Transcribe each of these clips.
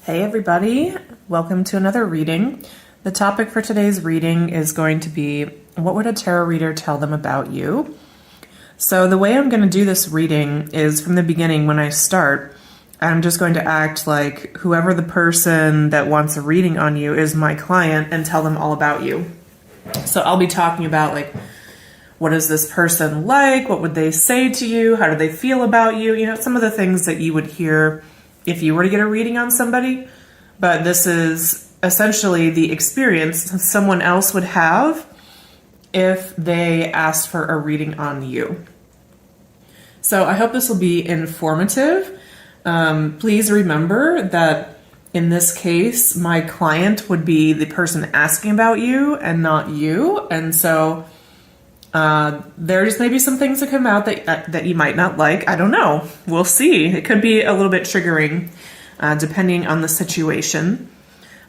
Hey everybody, welcome to another reading. The topic for today's reading is going to be, what would a tarot reader tell them about you? So the way I'm going to do this reading is from the beginning when I start, I'm just going to act like whoever the person that wants a reading on you is my client and tell them all about you. So I'll be talking about like, what is this person like? What would they say to you? How do they feel about you? You know, some of the things that you would hear if you were to get a reading on somebody, but this is essentially the experience someone else would have if they asked for a reading on you. So I hope this will be informative. Please remember that in this case, my client would be the person asking about you and not you. And so there's maybe some things that come out that you might not like. I don't know. We'll see. It could be a little bit triggering depending on the situation,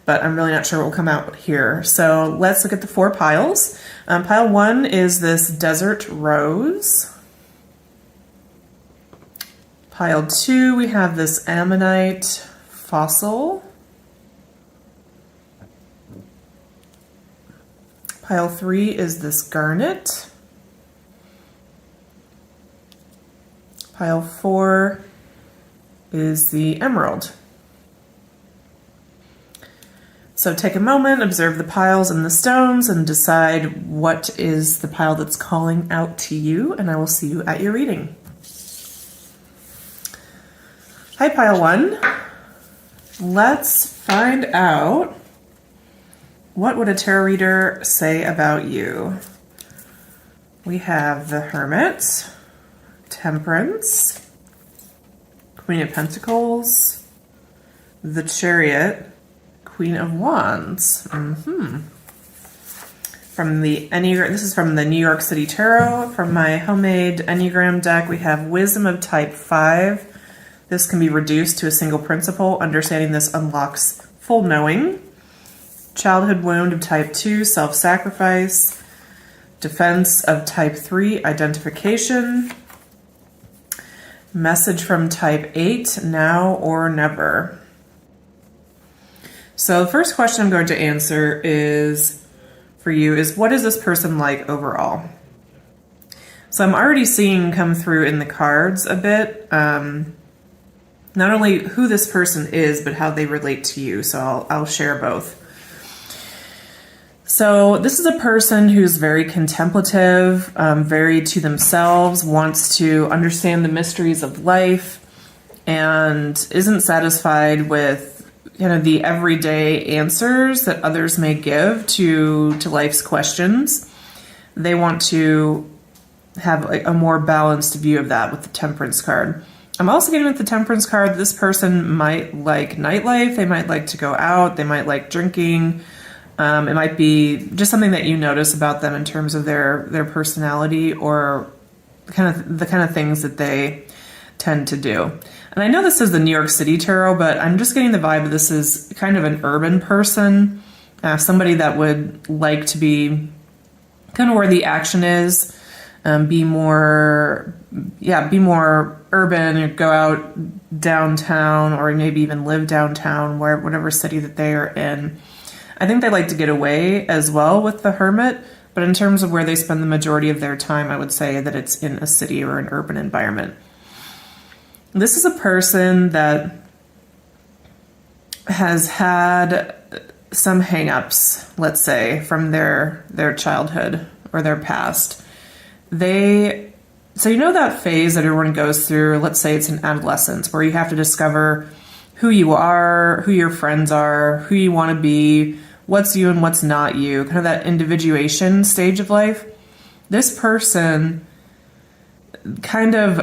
but I'm really not sure what will come out here. So let's look at the 4 piles. Pile 1 is this desert rose. Pile 2, we have this ammonite fossil. Pile 3 is this garnet. Pile 4 is the emerald. So take a moment, observe the piles and the stones, and decide what is the pile that's calling out to you, and I will see you at your reading. Hi, Pile 1. Let's find out, what would a tarot reader say about you? We have the Hermit, Temperance, Queen of Pentacles, the Chariot, Queen of Wands. From the Enneagram, this is from the New York City Tarot. From my homemade Enneagram deck, we have Wisdom of Type 5. This can be reduced to a single principle. Understanding this unlocks full knowing. Childhood Wound of Type 2, Self-Sacrifice. Defense of Type 3, Identification. Message from Type 8, Now or Never. So the first question I'm going to answer is, for you, is what is this person like overall? So I'm already seeing come through in the cards a bit, not only who this person is, but how they relate to you. So I'll share both. So this is a person who's very contemplative, very to themselves, wants to understand the mysteries of life, and isn't satisfied with kind of the everyday answers that others may give to life's questions. They want to have a more balanced view of that with the Temperance card. I'm also getting with the Temperance card, this person might like nightlife, they might like to go out, they might like drinking. It might be just something that you notice about them in terms of their personality or the kind of things that they tend to do. And I know this is the New York City Tarot, but I'm just getting the vibe that this is kind of an urban person, somebody that would like to be kind of where the action is, be more urban, or go out downtown, or maybe even live downtown, whatever city that they are in. I think they like to get away as well with the Hermit, but in terms of where they spend the majority of their time, I would say that it's in a city or an urban environment. This is a person that has had some hang-ups, let's say, from their childhood or their past. So you know that phase that everyone goes through, let's say it's in adolescence, where you have to discover who you are, who your friends are, who you want to be, what's you and what's not you, kind of that individuation stage of life. This person kind of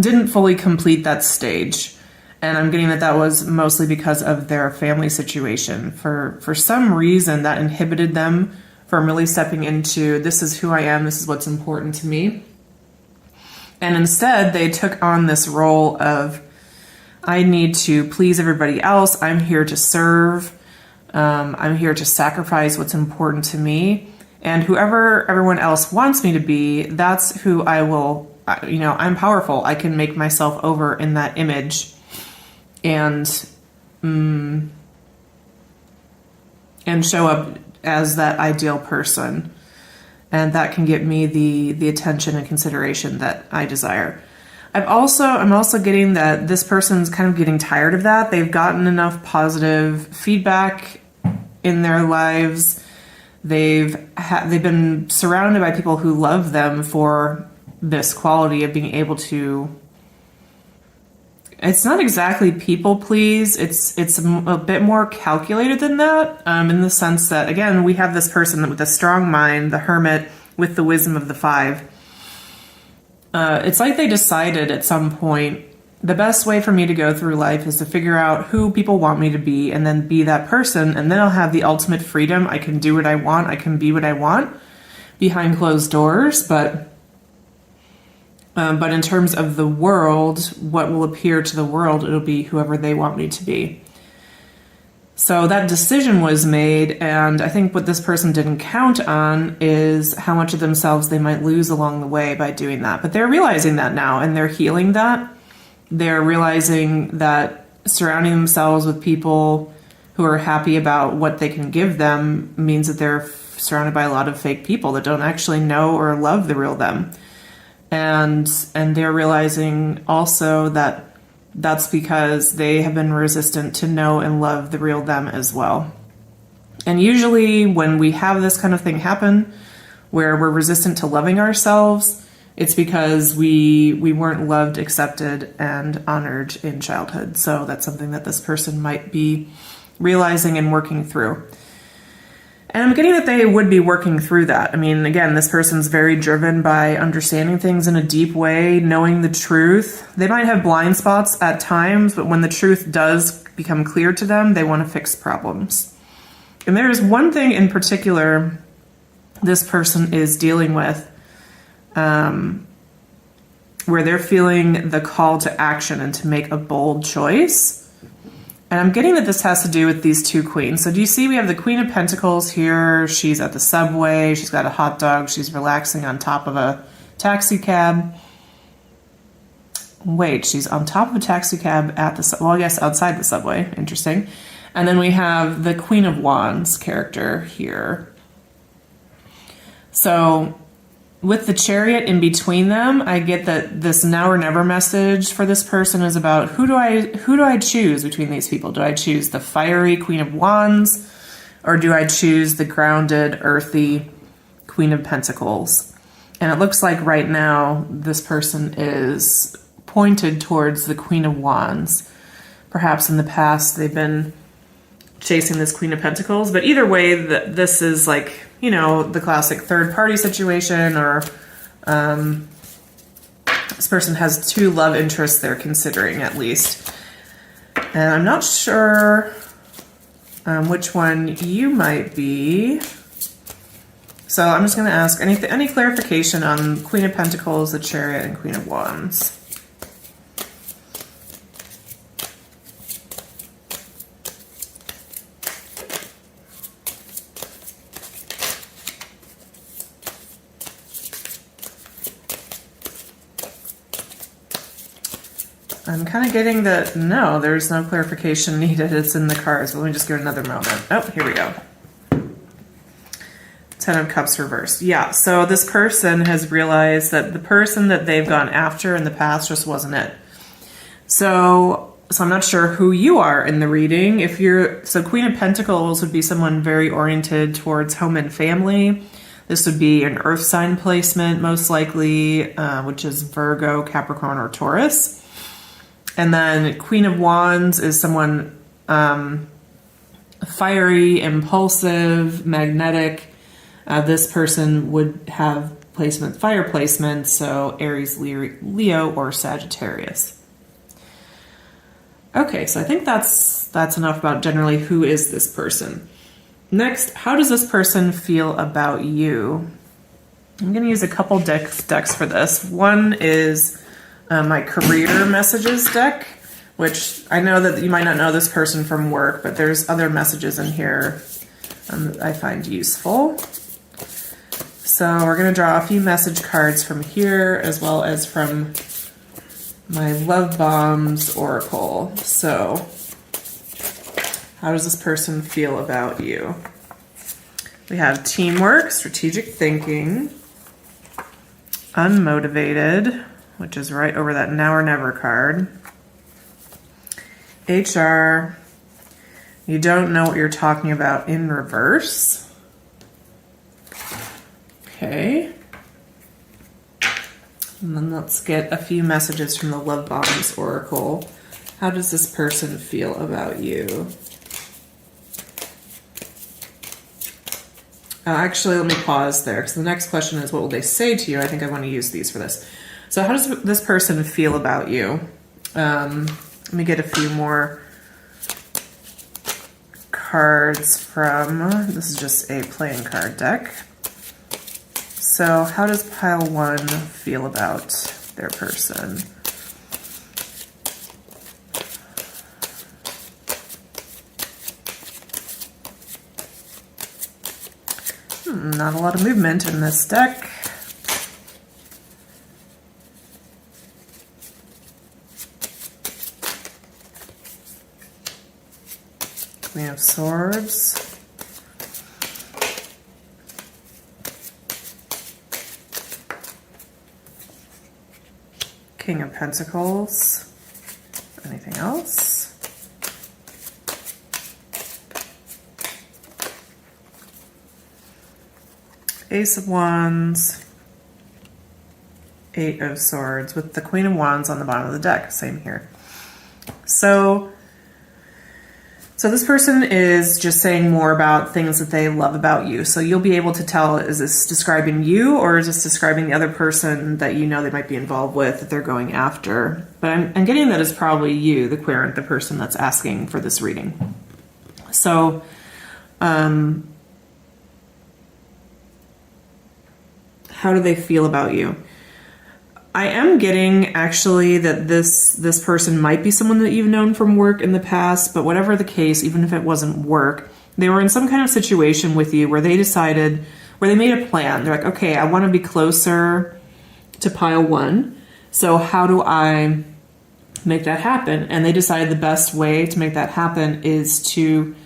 didn't fully complete that stage. And I'm getting that was mostly because of their family situation. For some reason, that inhibited them from really stepping into, this is who I am, this is what's important to me. And instead, they took on this role of, I need to please everybody else. I'm here to serve. I'm here to sacrifice what's important to me. And whoever everyone else wants me to be, that's who I will, I'm powerful. I can make myself over in that image. and show up as that ideal person. And that can get me the attention and consideration that I desire. I'm also getting that this person's kind of getting tired of that. They've gotten enough positive feedback in their lives. They've been surrounded by people who love them for this quality of being able to. It's not exactly people please. It's a bit more calculated than that, in the sense that, again, we have this person with a strong mind, the hermit with the wisdom of the 5. It's like they decided at some point, the best way for me to go through life is to figure out who people want me to be and then be that person. And then I'll have the ultimate freedom. I can do what I want. I can be what I want behind closed doors. But in terms of the world, what will appear to the world, it'll be whoever they want me to be. So that decision was made, and I think what this person didn't count on is how much of themselves they might lose along the way by doing that. But they're realizing that now, and they're healing that. They're realizing that surrounding themselves with people who are happy about what they can give them means that they're surrounded by a lot of fake people that don't actually know or love the real them. And they're realizing also that that's because they have been resistant to know and love the real them as well. And usually when we have this kind of thing happen, where we're resistant to loving ourselves, it's because we weren't loved, accepted, and honored in childhood. So that's something that this person might be realizing and working through. And I'm getting that they would be working through that. I mean, again, this person's very driven by understanding things in a deep way, knowing the truth. They might have blind spots at times, but when the truth does become clear to them, they want to fix problems. And there is one thing in particular this person is dealing with, where they're feeling the call to action and to make a bold choice. And I'm getting that this has to do with these 2 queens. So do you see we have the Queen of Pentacles here. She's at the subway. She's got a hot dog. She's relaxing on top of a taxi cab. Wait, she's on top of a taxi cab at the, well, I guess outside the subway. Interesting. And then we have the Queen of Wands character here. So with the Chariot in between them, I get that this now or never message for this person is about who do I choose between these people? Do I choose the fiery Queen of Wands, or do I choose the grounded, earthy Queen of Pentacles? And it looks like right now this person is pointed towards the Queen of Wands. Perhaps in the past they've been chasing this Queen of Pentacles, but either way, this is like, you know, the classic third party situation, or this person has 2 love interests they're considering at least. And I'm not sure which one you might be. So I'm just going to ask any clarification on Queen of Pentacles, the Chariot, and Queen of Wands. I'm kind of getting that, no, there's no clarification needed. It's in the cards. Let me just give it another moment. Oh, here we go. 10 of Cups reversed. Yeah, so this person has realized that the person that they've gone after in the past just wasn't it. So I'm not sure who you are in the reading. So Queen of Pentacles would be someone very oriented towards home and family. This would be an earth sign placement, most likely, which is Virgo, Capricorn, or Taurus. And then Queen of Wands is someone fiery, impulsive, magnetic. This person would have fire placement, so Aries, Leo, or Sagittarius. Okay, so I think that's enough about generally who is this person. Next, how does this person feel about you? I'm going to use a couple decks for this. One is my career messages deck, which I know that you might not know this person from work, but there's other messages in here that I find useful. So we're going to draw a few message cards from here, as well as from my Love Bombs Oracle. So, how does this person feel about you? We have teamwork, strategic thinking, unmotivated, which is right over that now or never card. HR, you don't know what you're talking about in reverse. Okay. And then let's get a few messages from the Love Bombs Oracle. How does this person feel about you? Actually, let me pause there, because the next question is, what will they say to you? I think I want to use these for this. So how does this person feel about you? Let me get a few more cards from, this is just a playing card deck. So how does pile 1 feel about their person? Not a lot of movement in this deck. Queen of Swords. King of Pentacles. Anything else? Ace of Wands, 8 of Swords, with the Queen of Wands on the bottom of the deck. Same here. So this person is just saying more about things that they love about you. So you'll be able to tell, is this describing you, or is this describing the other person that you know they might be involved with, that they're going after? But I'm getting that it's probably you, the querent, the person that's asking for this reading. So, how do they feel about you? I am getting actually that this person might be someone that you've known from work in the past, but whatever the case, even if it wasn't work, they were in some kind of situation with you where they decided, where they made a plan. They're like, okay, I want to be closer to pile 1. So how do I make that happen? And they decided the best way to make that happen is to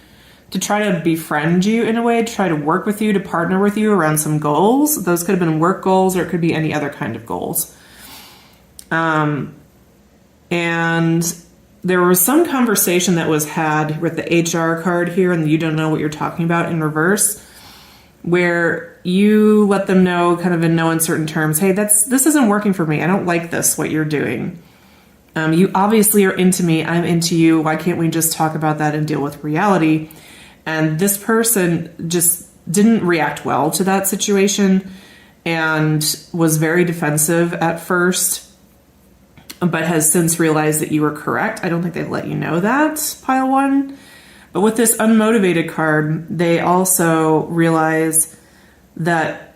try to befriend you in a way, to try to work with you, to partner with you around some goals. Those could have been work goals, or it could be any other kind of goals. And there was some conversation that was had with the HR card here, and you don't know what you're talking about in reverse, where you let them know kind of in no uncertain terms, hey, this isn't working for me. I don't like this, what you're doing. You obviously are into me. I'm into you. Why can't we just talk about that and deal with reality? And this person just didn't react well to that situation and was very defensive at first, but has since realized that you were correct. I don't think they've let you know that, pile 1. But with this unmotivated card, they also realize that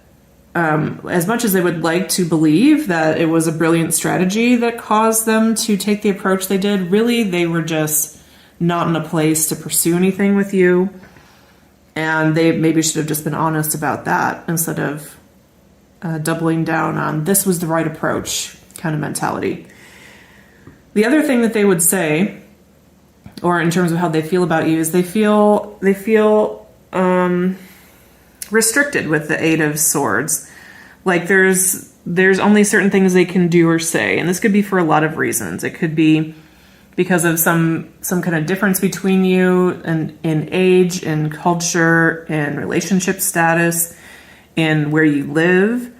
as much as they would like to believe that it was a brilliant strategy that caused them to take the approach they did, really they were just not in a place to pursue anything with you. And they maybe should have just been honest about that instead of doubling down on this was the right approach kind of mentality. The other thing that they would say, or in terms of how they feel about you, is they feel restricted with the 8 of Swords. Like there's only certain things they can do or say, and this could be for a lot of reasons. It could be because of some kind of difference between you and in age, in culture, in relationship status, in where you live.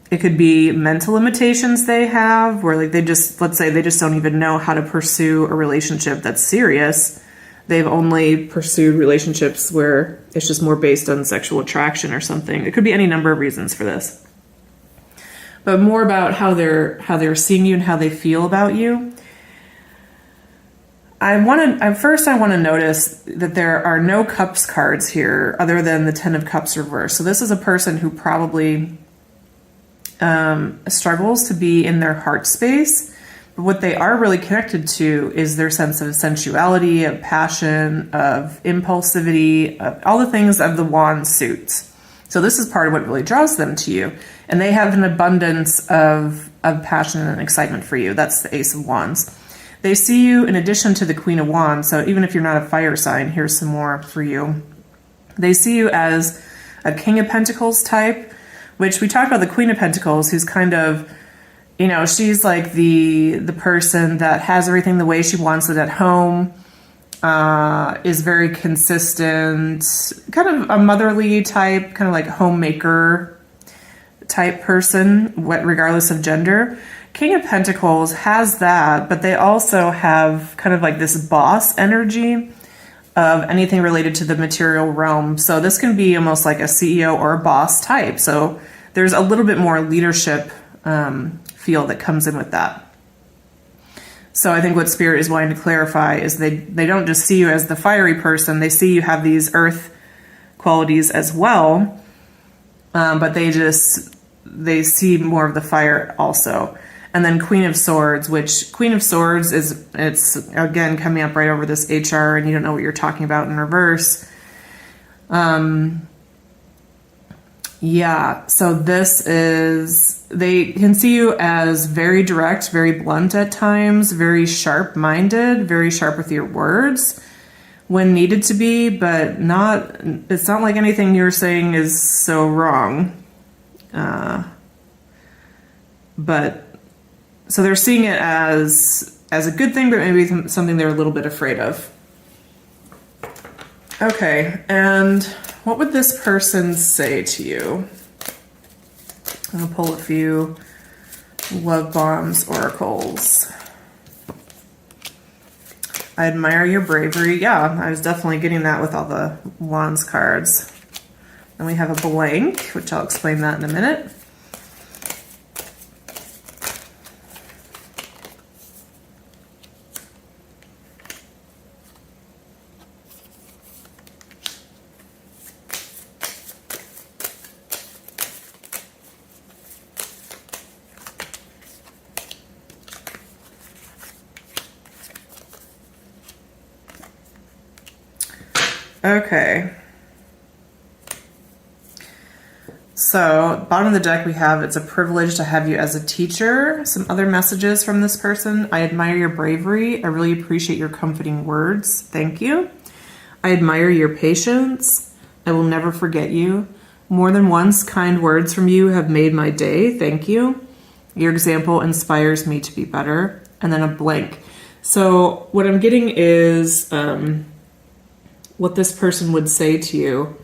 It could be mental limitations they have, where like let's say they just don't even know how to pursue a relationship that's serious. They've only pursued relationships where it's just more based on sexual attraction or something. It could be any number of reasons for this. But more about how they're seeing you and how they feel about you. I want to notice that there are no cups cards here other than the 10 of Cups reverse. So this is a person who probably struggles to be in their heart space. But what they are really connected to is their sense of sensuality, of passion, of impulsivity, of all the things of the wand suits. So this is part of what really draws them to you. And they have an abundance of of passion and excitement for you. That's the Ace of Wands. They see you in addition to the Queen of Wands. So even if you're not a fire sign, here's some more for you. They see you as a King of Pentacles type, which we talked about the Queen of Pentacles, who's kind of, you know, she's like the person that has everything the way she wants it at home, is very consistent, kind of a motherly type, kind of like homemaker type person, regardless of gender. King of Pentacles has that, but they also have kind of like this boss energy of anything related to the material realm. So this can be almost like a CEO or a boss type. So there's a little bit more leadership feel that comes in with that. So I think what Spirit is wanting to clarify is they don't just see you as the fiery person, they see you have these earth qualities as well, but they see more of the fire also. And then Queen of Swords, which Queen of Swords it's again coming up right over this HR, and you don't know what you're talking about in reverse. Yeah, so this is, they can see you as very direct, very blunt at times, very sharp-minded, very sharp with your words when needed to be, but it's not like anything you're saying is so wrong. But so they're seeing it as a good thing, but maybe something they're a little bit afraid of. Okay, and what would this person say to you? I'm going to pull a few Love Bombs oracles. I admire your bravery. Yeah, I was definitely getting that with all the Wands cards. And we have a blank, which I'll explain that in a minute. Okay. So, bottom of the deck we have, it's a privilege to have you as a teacher. Some other messages from this person. I admire your bravery. I really appreciate your comforting words. Thank you. I admire your patience. I will never forget you. More than once, kind words from you have made my day. Thank you. Your example inspires me to be better. And then a blank. So, what I'm getting is... what this person would say to you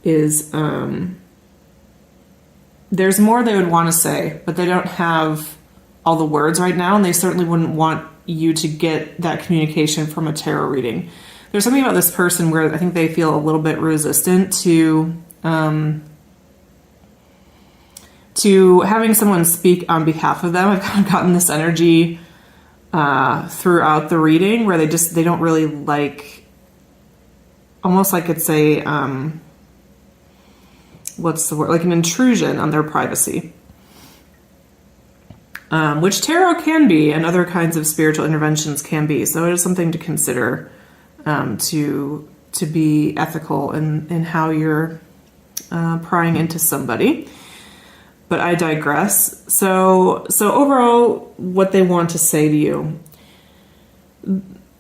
is there's more they would want to say, but they don't have all the words right now, and they certainly wouldn't want you to get that communication from a tarot reading. There's something about this person where I think they feel a little bit resistant to having someone speak on behalf of them. I've kind of gotten this energy throughout the reading where they don't really like... almost like it's a, what's the word? Like an intrusion on their privacy. Which tarot can be, and other kinds of spiritual interventions can be. So it is something to consider, to be ethical in how you're prying into somebody. But I digress. So overall, what they want to say to you.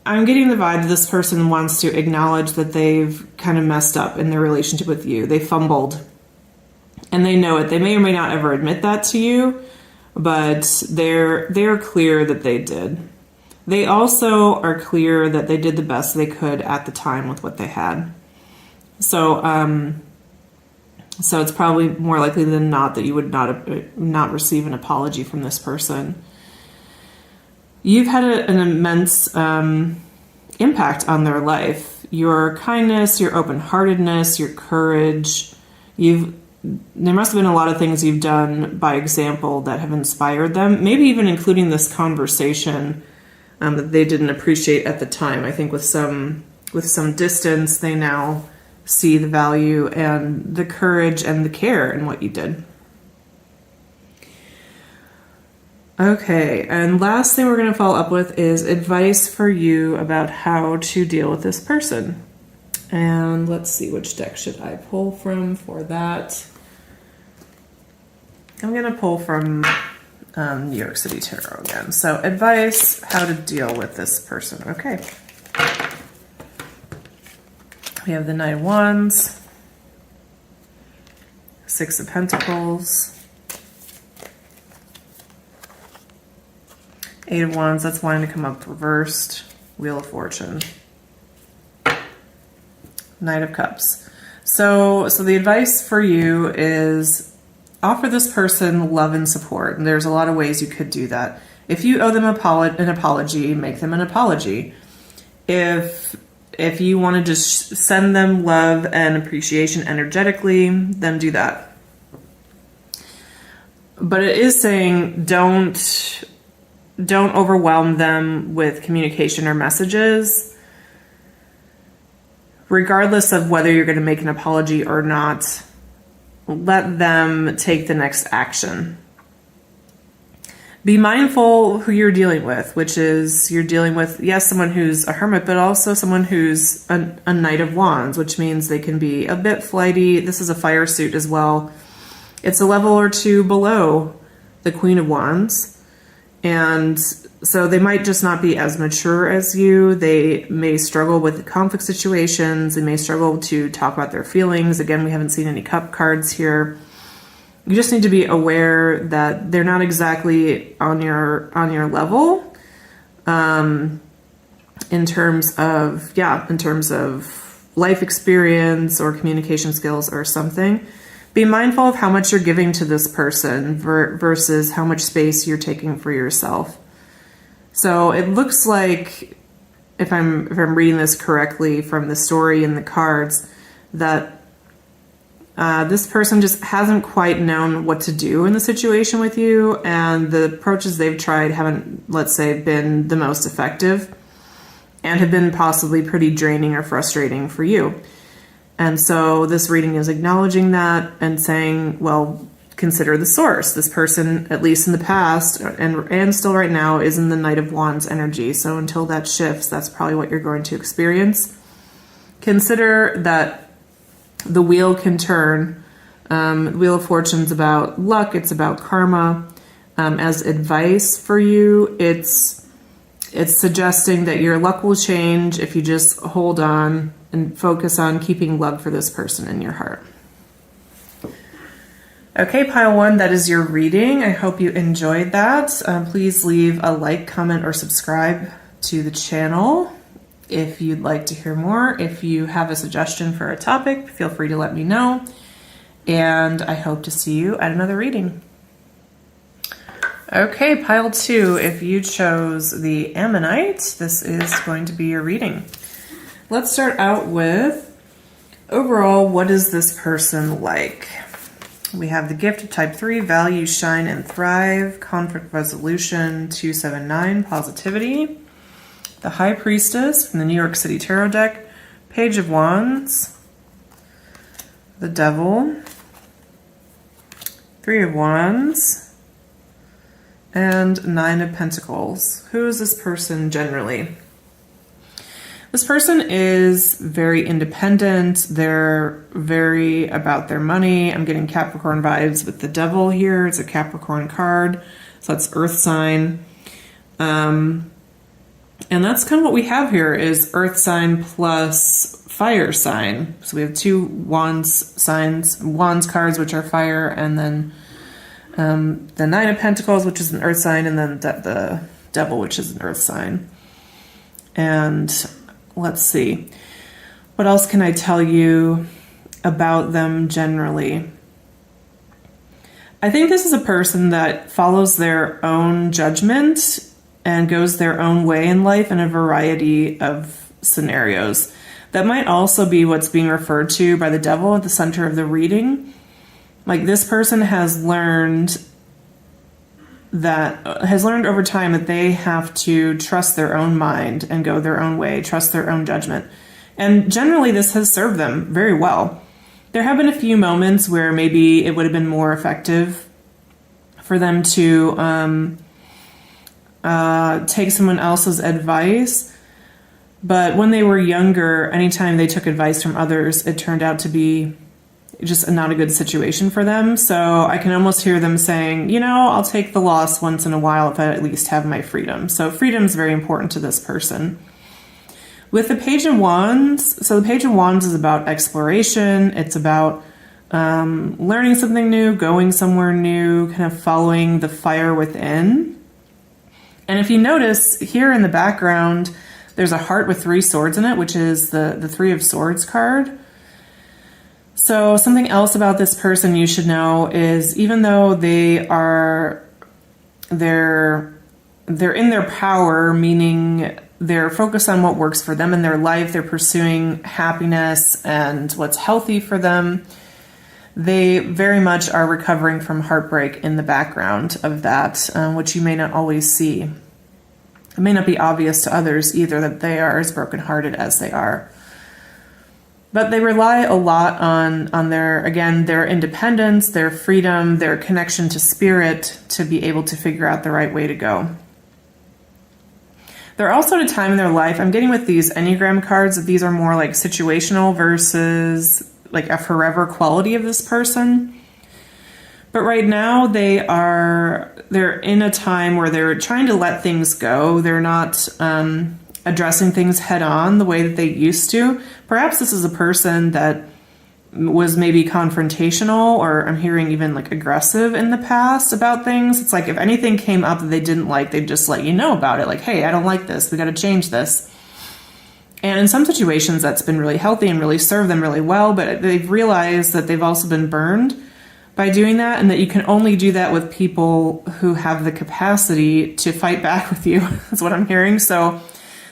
I'm getting the vibe that this person wants to acknowledge that they've kind of messed up in their relationship with you. They fumbled. And they know it. They may or may not ever admit that to you, but they're clear that they did. They also are clear that they did the best they could at the time with what they had. So it's probably more likely than not that you would not receive an apology from this person. You've had an immense impact on their life. Your kindness, your open-heartedness, your courage. There must have been a lot of things you've done by example that have inspired them, maybe even including this conversation that they didn't appreciate at the time. I think with some distance, they now see the value and the courage and the care in what you did. Okay, and last thing we're going to follow up with is advice for you about how to deal with this person. And let's see, which deck should I pull from for that? I'm going to pull from New York City Tarot again. So advice, how to deal with this person. Okay. We have the Knight of Wands, Six of Pentacles, Eight of Wands, that's wanting to come up reversed, Wheel of Fortune, Knight of Cups. So the advice for you is offer this person love and support. And there's a lot of ways you could do that. If you owe them an apology, make them an apology. If you want to just send them love and appreciation energetically, then do that. But it is saying don't overwhelm them with communication or messages. Regardless of whether you're going to make an apology or not, let them take the next action. Be mindful who you're dealing with, which is you're dealing with, yes, someone who's a hermit, but also someone who's a Knight of Wands, which means they can be a bit flighty. This is a fire suit as well. It's a level or two below the Queen of Wands. And so they might just not be as mature as you. They may struggle with conflict situations. They may struggle to talk about their feelings. Again, we haven't seen any cup cards here. You just need to be aware that they're not exactly on your level in terms of life experience or communication skills or something. Be mindful of how much you're giving to this person versus how much space you're taking for yourself. So it looks like, if I'm reading this correctly from the story and the cards, that this person just hasn't quite known what to do in the situation with you, and the approaches they've tried haven't, let's say, been the most effective and have been possibly pretty draining or frustrating for you. And so this reading is acknowledging that and saying, well, consider the source. This person, at least in the past and still right now, is in the Knight of Wands energy. So until that shifts, that's probably what you're going to experience. Consider that the wheel can turn. The Wheel of Fortune's about luck. It's about karma. As advice for you, it's suggesting that your luck will change if you just hold on and focus on keeping love for this person in your heart. Okay, pile one, that is your reading. I hope you enjoyed that. Please leave a like, comment, or subscribe to the channel if you'd like to hear more. If you have a suggestion for a topic, feel free to let me know. And I hope to see you at another reading. Okay, pile two, if you chose the Ammonite, this is going to be your reading. Let's start out with, overall, what is this person like? We have the Gift of Type 3, Value, Shine, and Thrive, Conflict Resolution, 279, Positivity. The High Priestess from the New York City Tarot deck, Page of Wands, the Devil, Three of Wands, and Nine of Pentacles. Who is this person generally? This person is very independent. They're very about their money. I'm getting Capricorn vibes with the Devil here. It's a Capricorn card, so that's Earth sign. And that's kind of what we have here is Earth sign plus fire sign. So we have two wands cards, which are fire, and then the Nine of Pentacles, which is an Earth sign, and then the Devil, which is an Earth sign. And let's see, what else can I tell you about them generally? I think this is a person that follows their own judgment and goes their own way in life in a variety of scenarios. That might also be what's being referred to by the Devil at the center of the reading. Like, this person has learned over time that they have to trust their own mind and go their own way, trust their own judgment. And generally this has served them very well. There have been a few moments where maybe it would have been more effective for them to take someone else's advice. But when they were younger, anytime they took advice from others, it turned out to be just not a good situation for them. So I can almost hear them saying, you know, I'll take the loss once in a while if I at least have my freedom. So freedom is very important to this person. With the Page of Wands, so the Page of Wands is about exploration. It's about learning something new, going somewhere new, kind of following the fire within. And if you notice here in the background, there's a heart with 3 swords in it, which is the 3 of Swords card. So something else about this person you should know is even though they're in their power, meaning they're focused on what works for them in their life, they're pursuing happiness and what's healthy for them, they very much are recovering from heartbreak in the background of that, which you may not always see. It may not be obvious to others either that they are as brokenhearted as they are. But they rely a lot on their independence, their freedom, their connection to spirit to be able to figure out the right way to go. They're also at a time in their life, I'm getting with these Enneagram cards that these are more like situational versus like a forever quality of this person. But right now they're in a time where they're trying to let things go. They're not addressing things head on the way that they used to. Perhaps this is a person that was maybe confrontational, or I'm hearing even like aggressive in the past about things. It's like if anything came up that they didn't like, they'd just let you know about it. Like, hey, I don't like this. We got to change this. And in some situations that's been really healthy and really served them really well, but they've realized that they've also been burned by doing that, and that you can only do that with people who have the capacity to fight back with you. That's what I'm hearing. So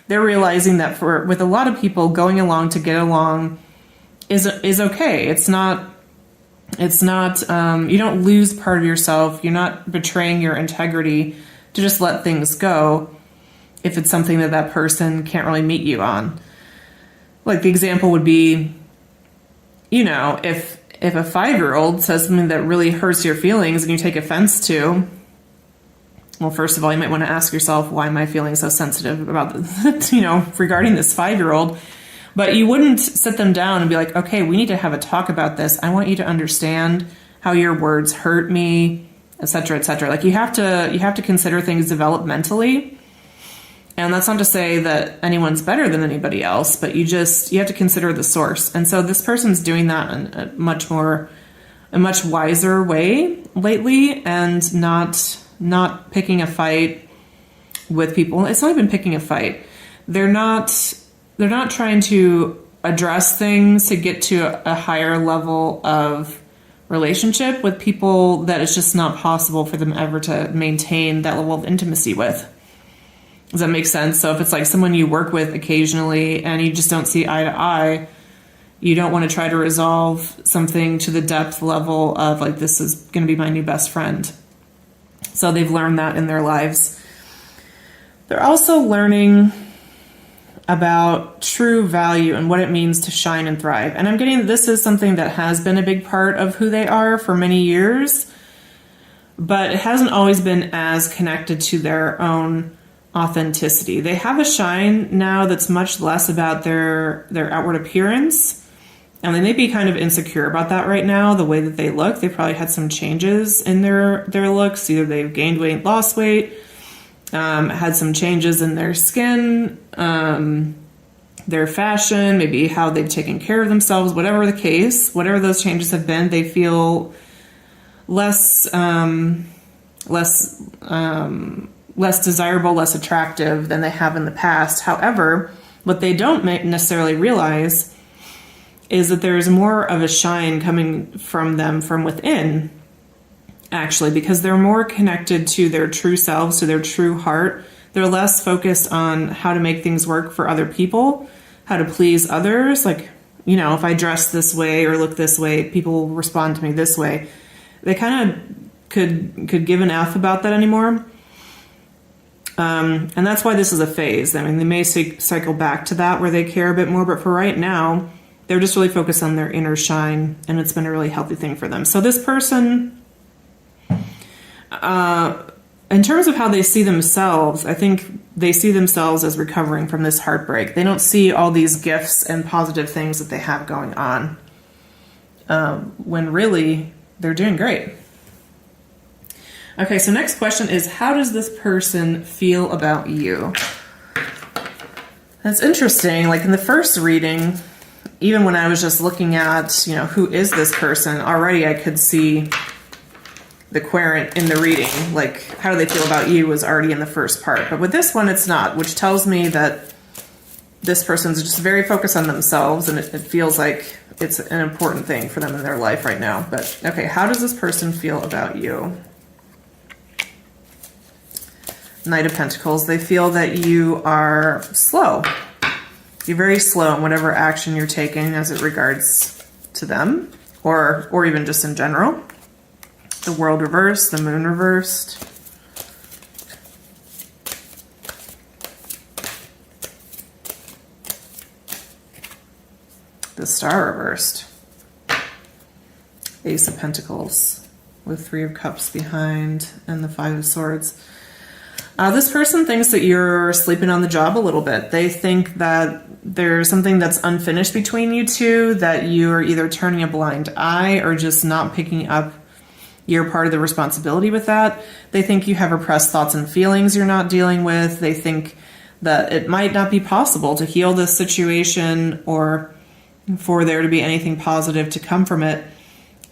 they're realizing that with a lot of people, going along to get along is okay. It's not, you don't lose part of yourself. You're not betraying your integrity to just let things go if it's something that person can't really meet you on. Like the example would be, you know, if a 5-year-old says something that really hurts your feelings and you take offense to, well, first of all, you might want to ask yourself, why am I feeling so sensitive about this, regarding this 5-year-old? But you wouldn't sit them down and be like, okay, we need to have a talk about this. I want you to understand how your words hurt me, et cetera, et cetera. Like you have to consider things developmentally. And that's not to say that anyone's better than anybody else, but you have to consider the source. And so this person's doing that in a much wiser way lately, and not picking a fight with people. It's not even picking a fight. They're not trying to address things to get to a higher level of relationship with people that it's just not possible for them ever to maintain that level of intimacy with. Does that make sense? So if it's like someone you work with occasionally and you just don't see eye to eye, you don't want to try to resolve something to the depth level of like, this is going to be my new best friend. So they've learned that in their lives. They're also learning about true value and what it means to shine and thrive. And I'm getting this is something that has been a big part of who they are for many years, but it hasn't always been as connected to their own authenticity. They have a shine now that's much less about their outward appearance. And they may be kind of insecure about that right now, the way that they look. They probably had some changes in their looks. Either they've gained weight, lost weight, had some changes in their skin, their fashion, maybe how they've taken care of themselves, whatever the case, whatever those changes have been, they feel less desirable, less attractive than they have in the past. However, what they don't necessarily realize is that there's more of a shine coming from them from within, actually, because they're more connected to their true selves, to their true heart. They're less focused on how to make things work for other people, how to please others. Like, if I dress this way or look this way, people will respond to me this way. They kind of could give an F about that anymore. And that's why this is a phase. I mean, they may cycle back to that where they care a bit more, but for right now, they're just really focused on their inner shine, and it's been a really healthy thing for them. So this person, in terms of how they see themselves, I think they see themselves as recovering from this heartbreak. They don't see all these gifts and positive things that they have going on. when really they're doing great. Okay, so next question is, how does this person feel about you? That's interesting. Like in the first reading, even when I was just looking at, who is this person, already I could see the querent in the reading. Like, how do they feel about you was already in the first part. But with this one, it's not, which tells me that this person's just very focused on themselves, and it feels like it's an important thing for them in their life right now. But, okay, how does this person feel about you? Knight of Pentacles. They feel that you are slow. You're very slow in whatever action you're taking as it regards to them, or even just in general. The World reversed, the Moon reversed. The Star reversed. Ace of Pentacles with 3 of Cups behind and the 5 of Swords. This person thinks that you're sleeping on the job a little bit. They think that there's something that's unfinished between you two, that you are either turning a blind eye or just not picking up your part of the responsibility with that. They think you have repressed thoughts and feelings you're not dealing with. They think that it might not be possible to heal this situation or for there to be anything positive to come from it.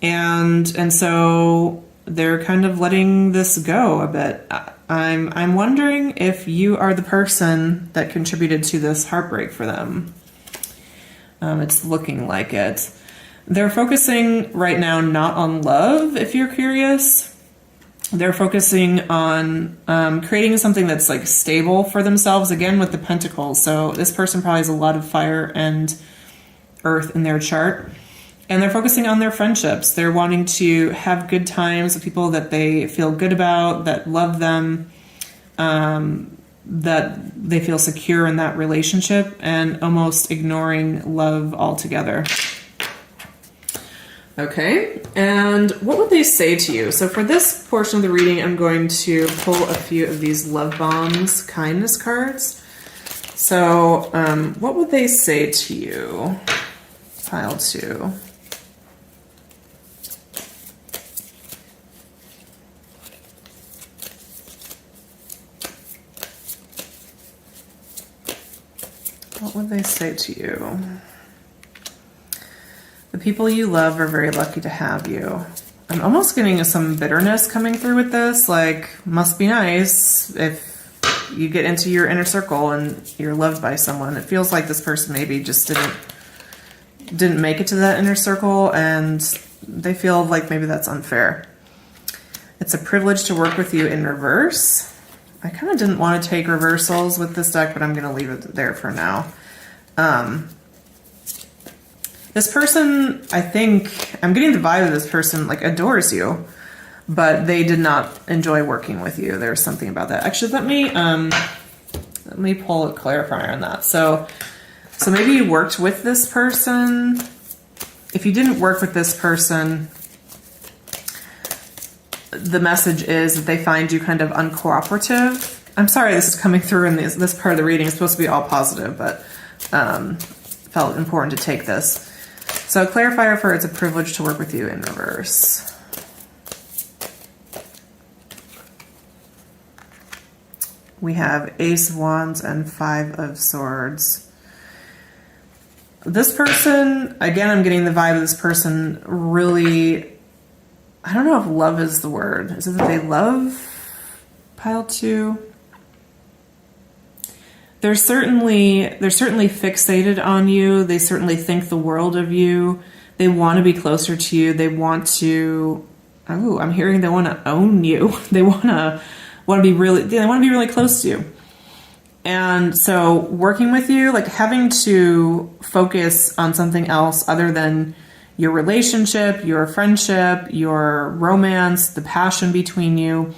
And so they're kind of letting this go a bit. I'm wondering if you are the person that contributed to this heartbreak for them. It's looking like it. They're focusing right now not on love, if you're curious. They're focusing on creating something that's like stable for themselves, again with the Pentacles. So this person probably has a lot of fire and earth in their chart. And they're focusing on their friendships. They're wanting to have good times with people that they feel good about, that love them, that they feel secure in that relationship, and almost ignoring love altogether. Okay, and what would they say to you? So for this portion of the reading, I'm going to pull a few of these love bombs, kindness cards. So what would they say to you? Pile 2. What would they say to you? The people you love are very lucky to have you. I'm almost getting some bitterness coming through with this. Like, must be nice if you get into your inner circle and you're loved by someone. It feels like this person maybe just didn't make it to that inner circle, and they feel like maybe that's unfair. It's a privilege to work with you in reverse. I kind of didn't want to take reversals with this deck, but I'm going to leave it there for now. This person, I think, I'm getting the vibe of this person, like, adores you, but they did not enjoy working with you. There's something about that. Actually, let me pull a clarifier on that. So maybe you worked with this person. If you didn't work with this person, the message is that they find you kind of uncooperative. I'm sorry this is coming through in this part of the reading. It's supposed to be all positive, but felt important to take this. So a clarifier for it's a privilege to work with you in reverse. We have Ace of Wands and 5 of Swords. This person, again, I'm getting the vibe of this person really, I don't know if love is the word. Is it that they love? Pile 2. They're certainly fixated on you. They certainly think the world of you. They want to be closer to you. They want to, I'm hearing they want to own you. They want to be really close to you. And so working with you, like having to focus on something else other than your relationship, your friendship, your romance, the passion between you,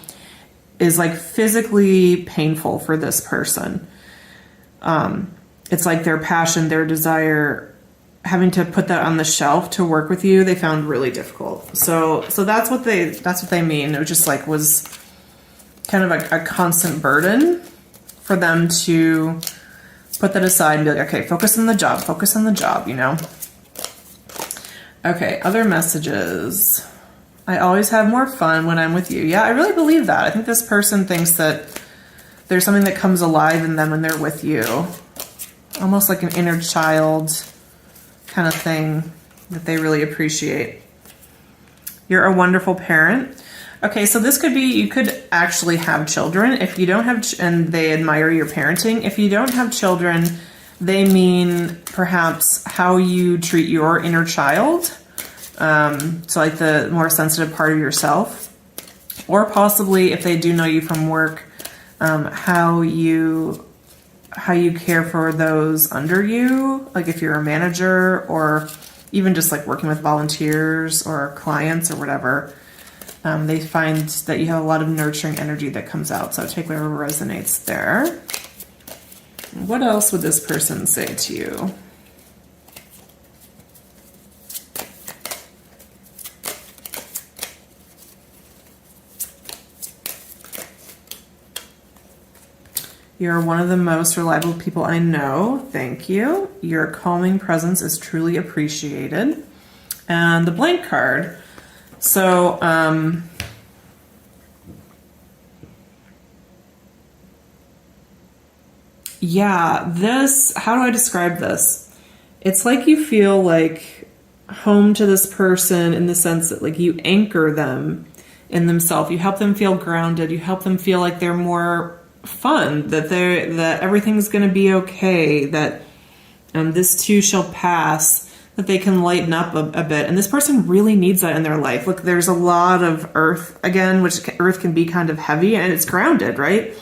is like physically painful for this person. It's like their passion, their desire, having to put that on the shelf to work with you, they found really difficult. So that's what they mean. It was just like was kind of a constant burden for them to put that aside and be like, okay, focus on the job, you know? Okay, other messages. I always have more fun when I'm with you. Yeah, I really believe that. I think this person thinks that there's something that comes alive in them when they're with you. Almost like an inner child kind of thing that they really appreciate. You're a wonderful parent. Okay, so this could be, you could actually have children. If you don't have, and they admire your parenting. If you don't have children, they mean perhaps how you treat your inner child. So like the more sensitive part of yourself. Or possibly, if they do know you from work, how you care for those under you. Like if you're a manager, or even just like working with volunteers or clients or whatever. They find that you have a lot of nurturing energy that comes out. So take whatever resonates there. What else would this person say to you? You're one of the most reliable people I know. Thank you. Your calming presence is truly appreciated. And the blank card. So, yeah, this, how do I describe this? It's like you feel like home to this person in the sense that like you anchor them in themselves. You help them feel grounded. You help them feel like they're more fun, that everything's going to be okay, that this too shall pass, that they can lighten up a bit. And this person really needs that in their life. Look, there's a lot of earth again, which earth can be kind of heavy, and it's grounded, right?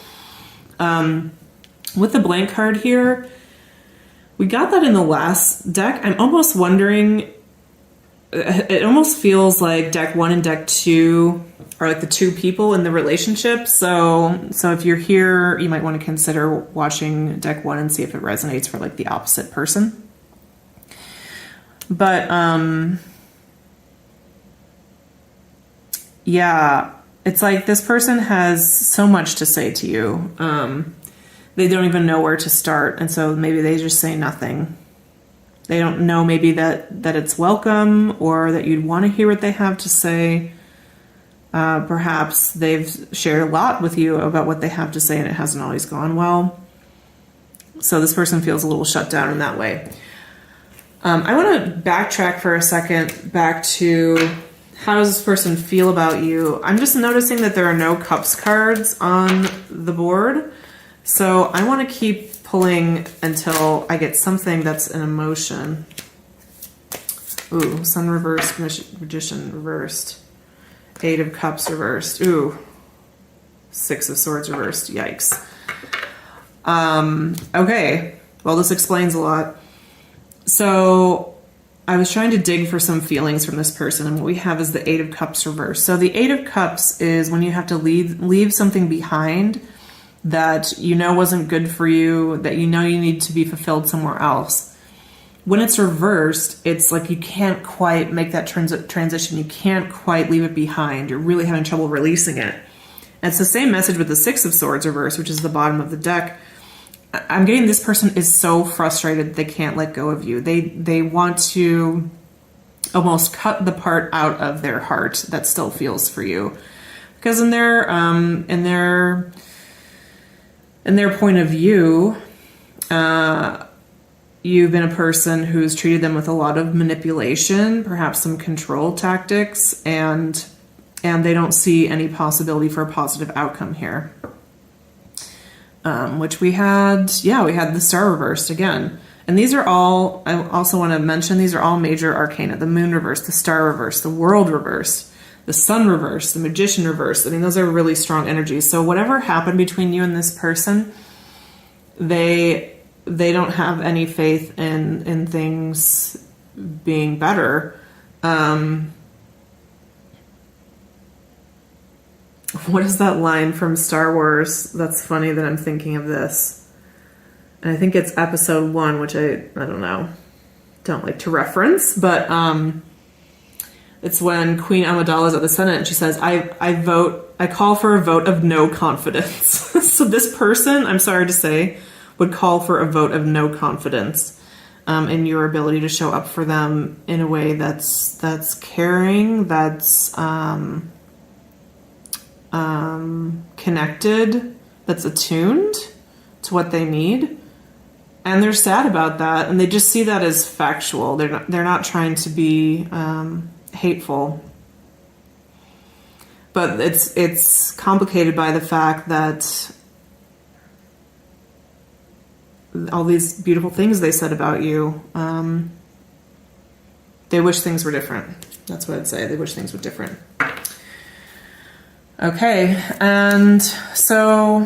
With the blank card here, we got that in the last deck. I'm almost wondering, it almost feels like deck 1 and deck 2 are like the two people in the relationship. So if you're here, you might want to consider watching deck 1 and see if it resonates for like the opposite person. But, yeah, it's like this person has so much to say to you. They don't even know where to start. And so maybe they just say nothing. They don't know maybe that it's welcome, or that you'd want to hear what they have to say. Perhaps they've shared a lot with you about what they have to say and it hasn't always gone well. So this person feels a little shut down in that way. I want to backtrack for a second back to how does this person feel about you? I'm just noticing that there are no cups cards on the board. So I want to keep pulling until I get something that's an emotion. Ooh, Sun reversed, Magician reversed, 8 of Cups reversed. Ooh, 6 of Swords reversed. Yikes. Okay, well, this explains a lot. So I was trying to dig for some feelings from this person, and what we have is the 8 of Cups reversed. So the 8 of Cups is when you have to leave something behind that you know wasn't good for you, that you know you need to be fulfilled somewhere else. When it's reversed, it's like you can't quite make that transition. You can't quite leave it behind. You're really having trouble releasing it. And it's the same message with the 6 of Swords reversed, which is the bottom of the deck. I'm getting this person is so frustrated they can't let go of you. They want to almost cut the part out of their heart that still feels for you, because in their point of view, you've been a person who's treated them with a lot of manipulation, perhaps some control tactics, and they don't see any possibility for a positive outcome here. Which we had the Star reversed again. And these are all, I also want to mention, these are all major arcana. The Moon reversed, the Star reversed, the World reversed, the Sun reversed, the Magician reversed. I mean, those are really strong energies. So whatever happened between you and this person, they don't have any faith in things being better. What is that line from Star Wars? That's funny that I'm thinking of this. And I think it's episode 1, which I don't know, don't like to reference, but it's when Queen Amidala is at the Senate and she says, I call for a vote of no confidence. So this person, I'm sorry to say, would call for a vote of no confidence. in your ability to show up for them in a way that's caring, that's connected, that's attuned to what they need. And they're sad about that, and they just see that as factual. They're not trying to be hateful. But it's complicated by the fact that all these beautiful things they said about you, they wish things were different. That's what I'd say. They wish things were different. Okay, and so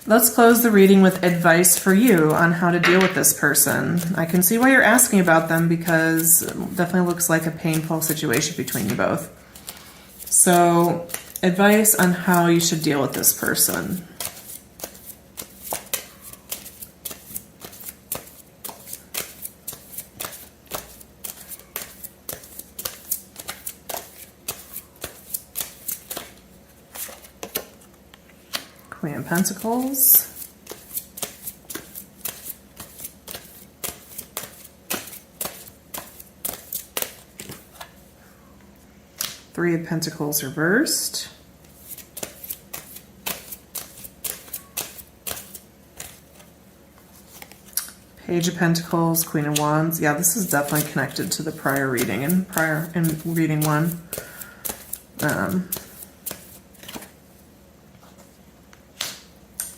let's close the reading with advice for you on how to deal with this person. I can see why you're asking about them, because it definitely looks like a painful situation between you both. So, advice on how you should deal with this person. Queen of Pentacles. Three of Pentacles reversed. Page of Pentacles, Queen of Wands. Yeah, this is definitely connected to the prior reading in reading one.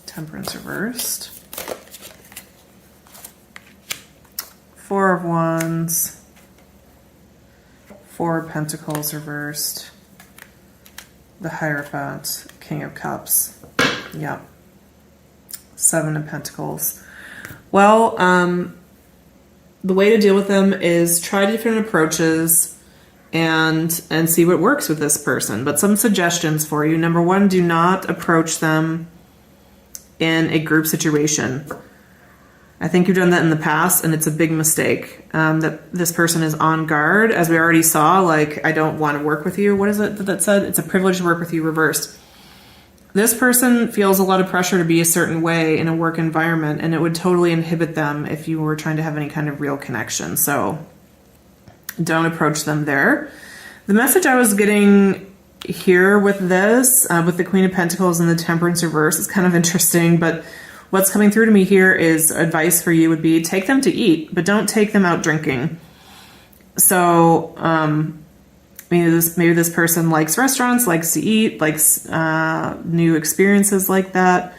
Temperance reversed. Four of Wands. Four of Pentacles reversed. The Hierophant, King of Cups. Yep. Seven of Pentacles. Well, the way to deal with them is try different approaches and see what works with this person. But some suggestions for you. Number one, do not approach them in a group situation. I think you've done that in the past, and it's a big mistake. That this person is on guard, as we already saw, like, I don't want to work with you. What is it that said? It's a privilege to work with you reversed. This person feels a lot of pressure to be a certain way in a work environment, and it would totally inhibit them if you were trying to have any kind of real connection. So don't approach them there. The message I was getting here with this, with the Queen of Pentacles and the Temperance reverse, is kind of interesting, but what's coming through to me here is advice for you would be take them to eat, but don't take them out drinking. So maybe this person likes restaurants, likes to eat, likes new experiences like that.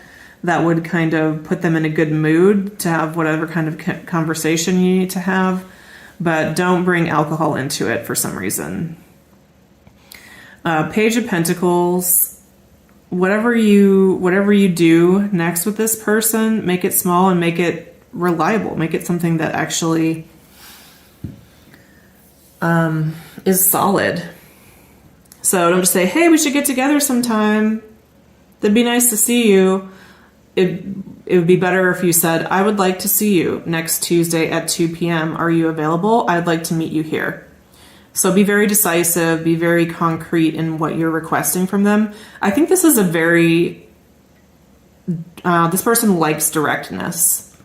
That would kind of put them in a good mood to have whatever kind of conversation you need to have, but don't bring alcohol into it for some reason. Page of Pentacles, whatever you do next with this person, make it small and make it reliable. Make it something that actually is solid. So don't just say, hey, we should get together sometime. That'd be nice to see you. It would be better if you said, I would like to see you next Tuesday at 2 p.m. Are you available? I'd like to meet you here. So be very decisive, be very concrete in what you're requesting from them. I think this is this person likes directness.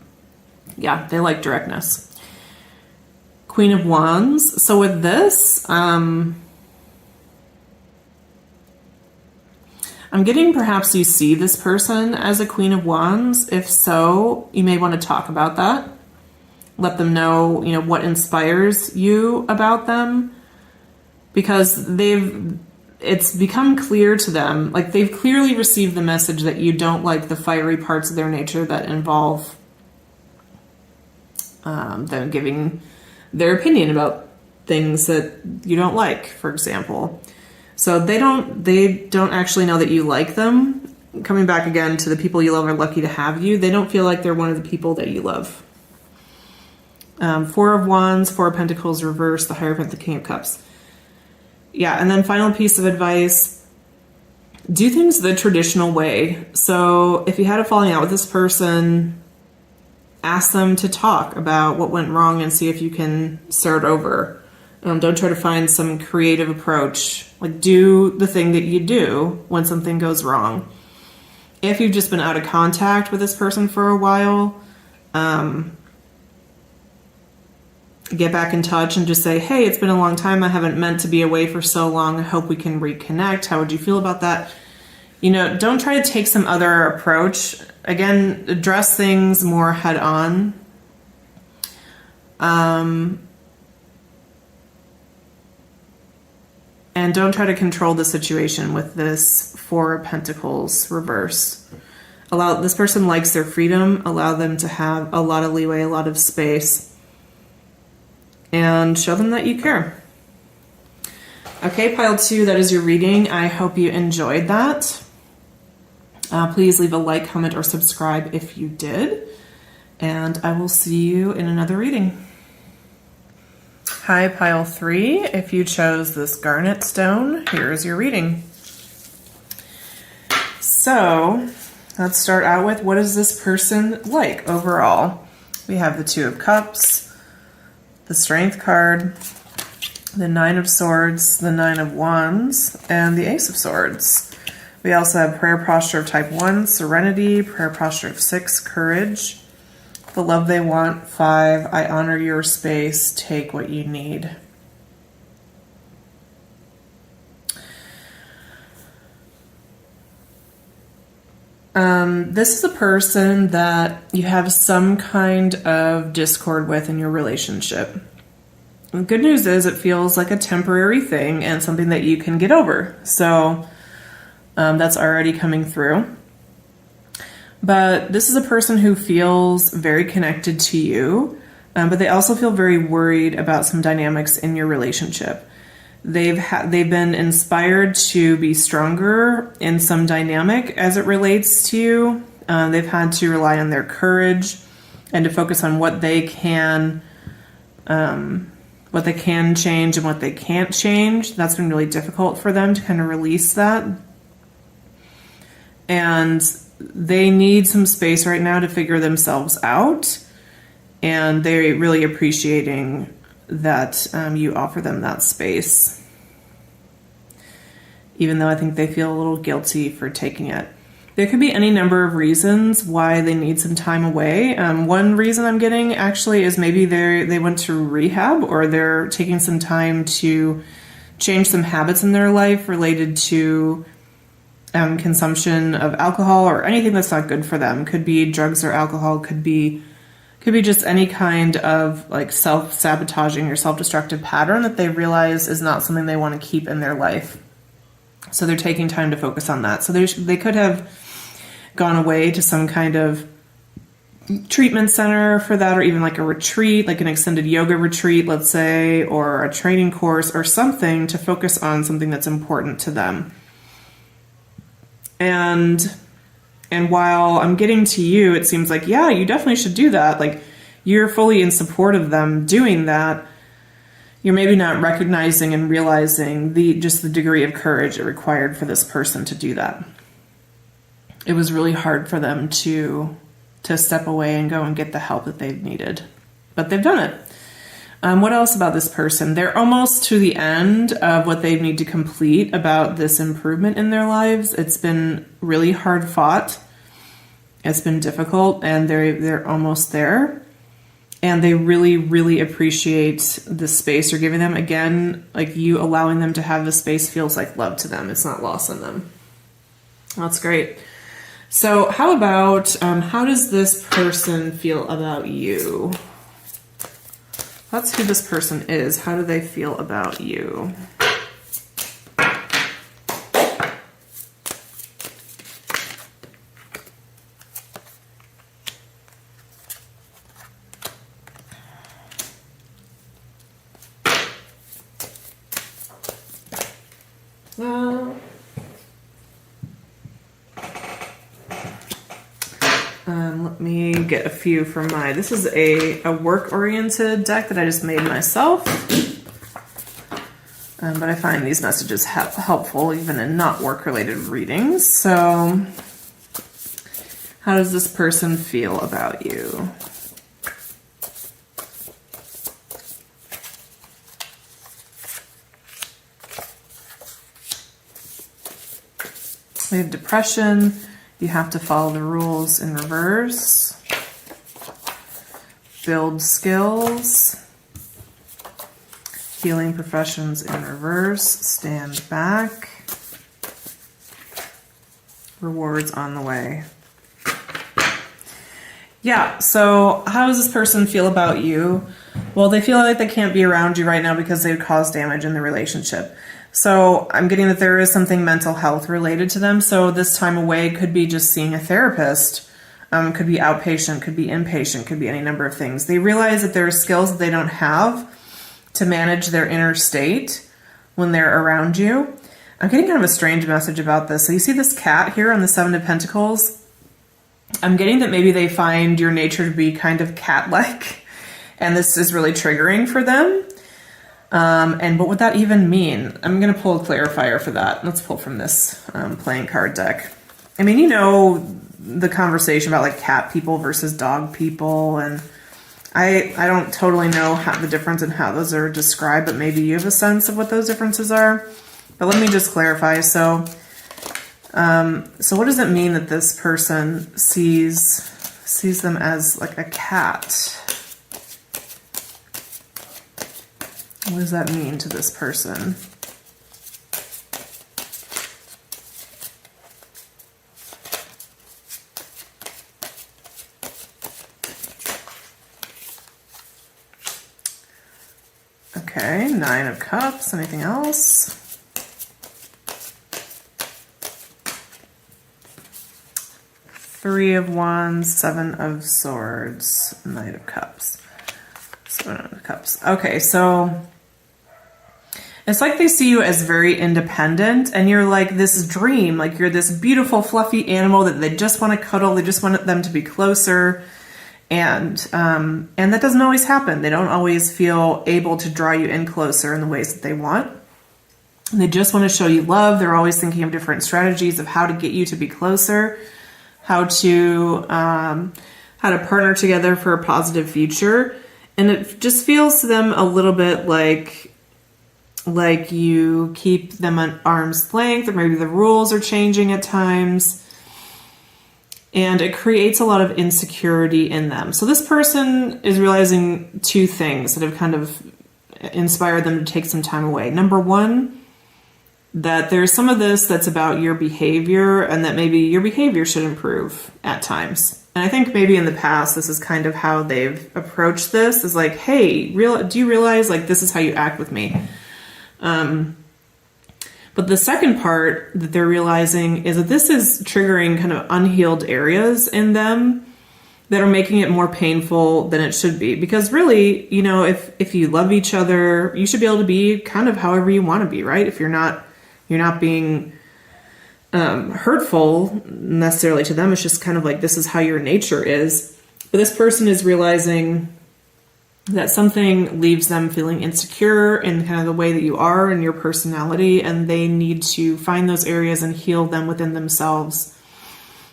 Yeah, they like directness. Queen of Wands. So with this, I'm getting perhaps you see this person as a Queen of Wands. If so, you may want to talk about that. Let them know, what inspires you about them. Because it's become clear to them, like they've clearly received the message that you don't like the fiery parts of their nature that involve them giving their opinion about things that you don't like, for example. So they don't actually know that you like them. Coming back again to the people you love are lucky to have you. They don't feel like they're one of the people that you love. Four of Wands, Four of Pentacles reversed, the Hierophant, the King of Cups. Yeah, and then final piece of advice, do things the traditional way. So if you had a falling out with this person, ask them to talk about what went wrong and see if you can start over. Don't try to find some creative approach. Like, do the thing that you do when something goes wrong. If you've just been out of contact with this person for a while, get back in touch and just say, hey, it's been a long time. I haven't meant to be away for so long. I hope we can reconnect. How would you feel about that? You know, don't try to take some other approach. Again, address things more head on. And don't try to control the situation with this Four of Pentacles reversed. This person likes their freedom. Allow them to have a lot of leeway, a lot of space. And show them that you care. Okay, pile 2, that is your reading. I hope you enjoyed that. Please leave a like, comment, or subscribe if you did. And I will see you in another reading. Hi, pile 3. If you chose this garnet stone, here's your reading. So, let's start out with, what is this person like overall? We have the Two of Cups, the Strength card, the Nine of Swords, the Nine of Wands, and the Ace of Swords. We also have Prayer Posture of Type 1, Serenity, Prayer Posture of 6, Courage, The Love They Want, 5, I Honor Your Space, Take What You Need. This is a person that you have some kind of discord with in your relationship. The good news is it feels like a temporary thing and something that you can get over. So that's already coming through. But this is a person who feels very connected to you, but they also feel very worried about some dynamics in your relationship. They've been inspired to be stronger in some dynamic as it relates to you. They've had to rely on their courage and to focus on what they can change and what they can't change. That's been really difficult for them to kind of release that. And they need some space right now to figure themselves out. And they're really appreciating that you offer them that space. Even though I think they feel a little guilty for taking it. There could be any number of reasons why they need some time away. One reason I'm getting actually is maybe they went to rehab, or they're taking some time to change some habits in their life related to consumption of alcohol or anything that's not good for them. Could be drugs or alcohol, could be just any kind of like self-sabotaging or self-destructive pattern that they realize is not something they want to keep in their life. So they're taking time to focus on that. So they could have gone away to some kind of treatment center for that, or even like a retreat, like an extended yoga retreat, let's say, or a training course or something to focus on something that's important to them. And while I'm getting to you, it seems like, yeah, you definitely should do that. Like, you're fully in support of them doing that. You're maybe not recognizing and realizing just the degree of courage it required for this person to do that. It was really hard for them to step away and go and get the help that they've needed. But they've done it. What else about this person? They're almost to the end of what they need to complete about this improvement in their lives. It's been really hard fought. It's been difficult, and they're almost there. And they really, really appreciate the space you're giving them. Again, like, you allowing them to have the space feels like love to them. It's not lost on them. That's great. So how about, how does this person feel about you? That's who this person is. How do they feel about you? Let me get a few from this is a work-oriented deck that I just made myself. But I find these messages helpful even in not work-related readings. So, how does this person feel about you? We have depression. You have to follow the rules in reverse. Build skills. Healing professions in reverse. Stand back. Rewards on the way. Yeah, so how does this person feel about you? Well, they feel like they can't be around you right now because they would cause damage in the relationship. So I'm getting that there is something mental health related to them. So this time away could be just seeing a therapist. Could be outpatient, could be inpatient, could be any number of things. They realize that there are skills that they don't have to manage their inner state when they're around you. I'm getting kind of a strange message about this. So you see this cat here on the Seven of Pentacles? I'm getting that maybe they find your nature to be kind of cat-like, and this is really triggering for them. And what would that even mean? I'm going to pull a clarifier for that. Let's pull from this playing card deck. I mean, you know, the conversation about like cat people versus dog people, and I don't totally know the difference in how those are described, but maybe you have a sense of what those differences are. But let me just clarify. So what does it mean that this person sees them as like a cat? What does that mean to this person? Okay, Nine of Cups. Anything else? Three of Wands, Seven of Swords, Knight of Cups. Seven of Cups. Okay, so it's like they see you as very independent, and you're like this dream, like you're this beautiful, fluffy animal that they just want to cuddle. They just want them to be closer. And that doesn't always happen. They don't always feel able to draw you in closer in the ways that they want. And they just want to show you love. They're always thinking of different strategies of how to get you to be closer, how to partner together for a positive future. And it just feels to them a little bit like you keep them at arm's length, or maybe the rules are changing at times. And it creates a lot of insecurity in them. So this person is realizing two things that have kind of inspired them to take some time away. Number one, that there's some of this that's about your behavior, and that maybe your behavior should improve at times. And I think maybe in the past, this is kind of how they've approached this, is like, hey, do you realize like this is how you act with me? But the second part that they're realizing is that this is triggering kind of unhealed areas in them that are making it more painful than it should be. Because really, you know, if you love each other, you should be able to be kind of however you want to be, right? If you're not being hurtful necessarily to them. It's just kind of like, this is how your nature is. But this person is realizing that something leaves them feeling insecure in kind of the way that you are and your personality, and they need to find those areas and heal them within themselves.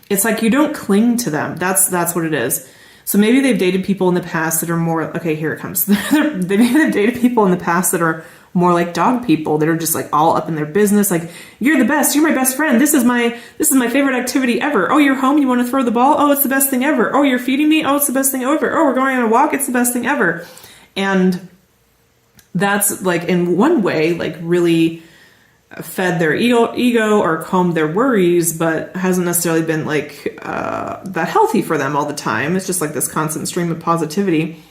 It's like you don't cling to them. That's what it is. So maybe they've dated people in the past that are more, okay, here it comes. They've dated people in the past that are more like dog people, that are just like all up in their business. Like, you're the best. You're my best friend. This is my favorite activity ever. Oh, you're home. You want to throw the ball? Oh, it's the best thing ever. Oh, you're feeding me? Oh, it's the best thing ever. Oh, we're going on a walk. It's the best thing ever. And that's like, in one way, like really fed their ego or calmed their worries, but hasn't necessarily been like that healthy for them all the time. It's just like this constant stream of positivity.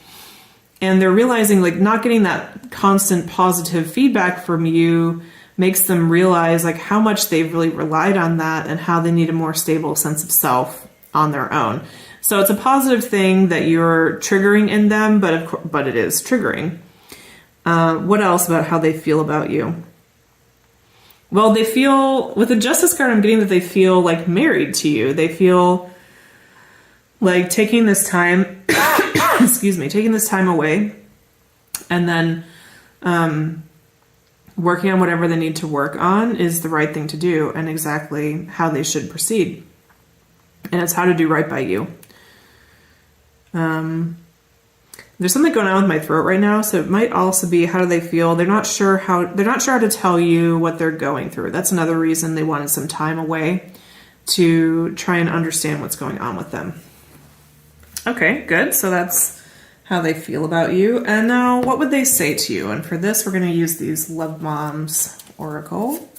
And they're realizing like not getting that constant positive feedback from you makes them realize like how much they've really relied on that, and how they need a more stable sense of self on their own. So it's a positive thing that you're triggering in them, but it is triggering. What else about how they feel about you? Well, they feel, with the Justice card, I'm getting that they feel like married to you. They feel like taking this time, taking this time away, and then working on whatever they need to work on is the right thing to do, and exactly how they should proceed. And it's how to do right by you. There's something going on with my throat right now, so it might also be, how do they feel? They're not sure how to tell you what they're going through. That's another reason they wanted some time away, to try and understand what's going on with them. Okay, good. So that's how they feel about you. And now, what would they say to you? And for this, we're going to use these Love Moms Oracle.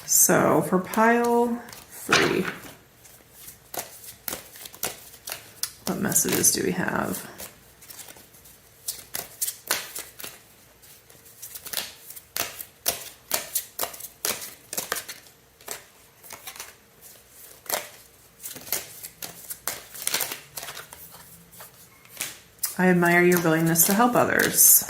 So for pile 3, what messages do we have? I admire your willingness to help others.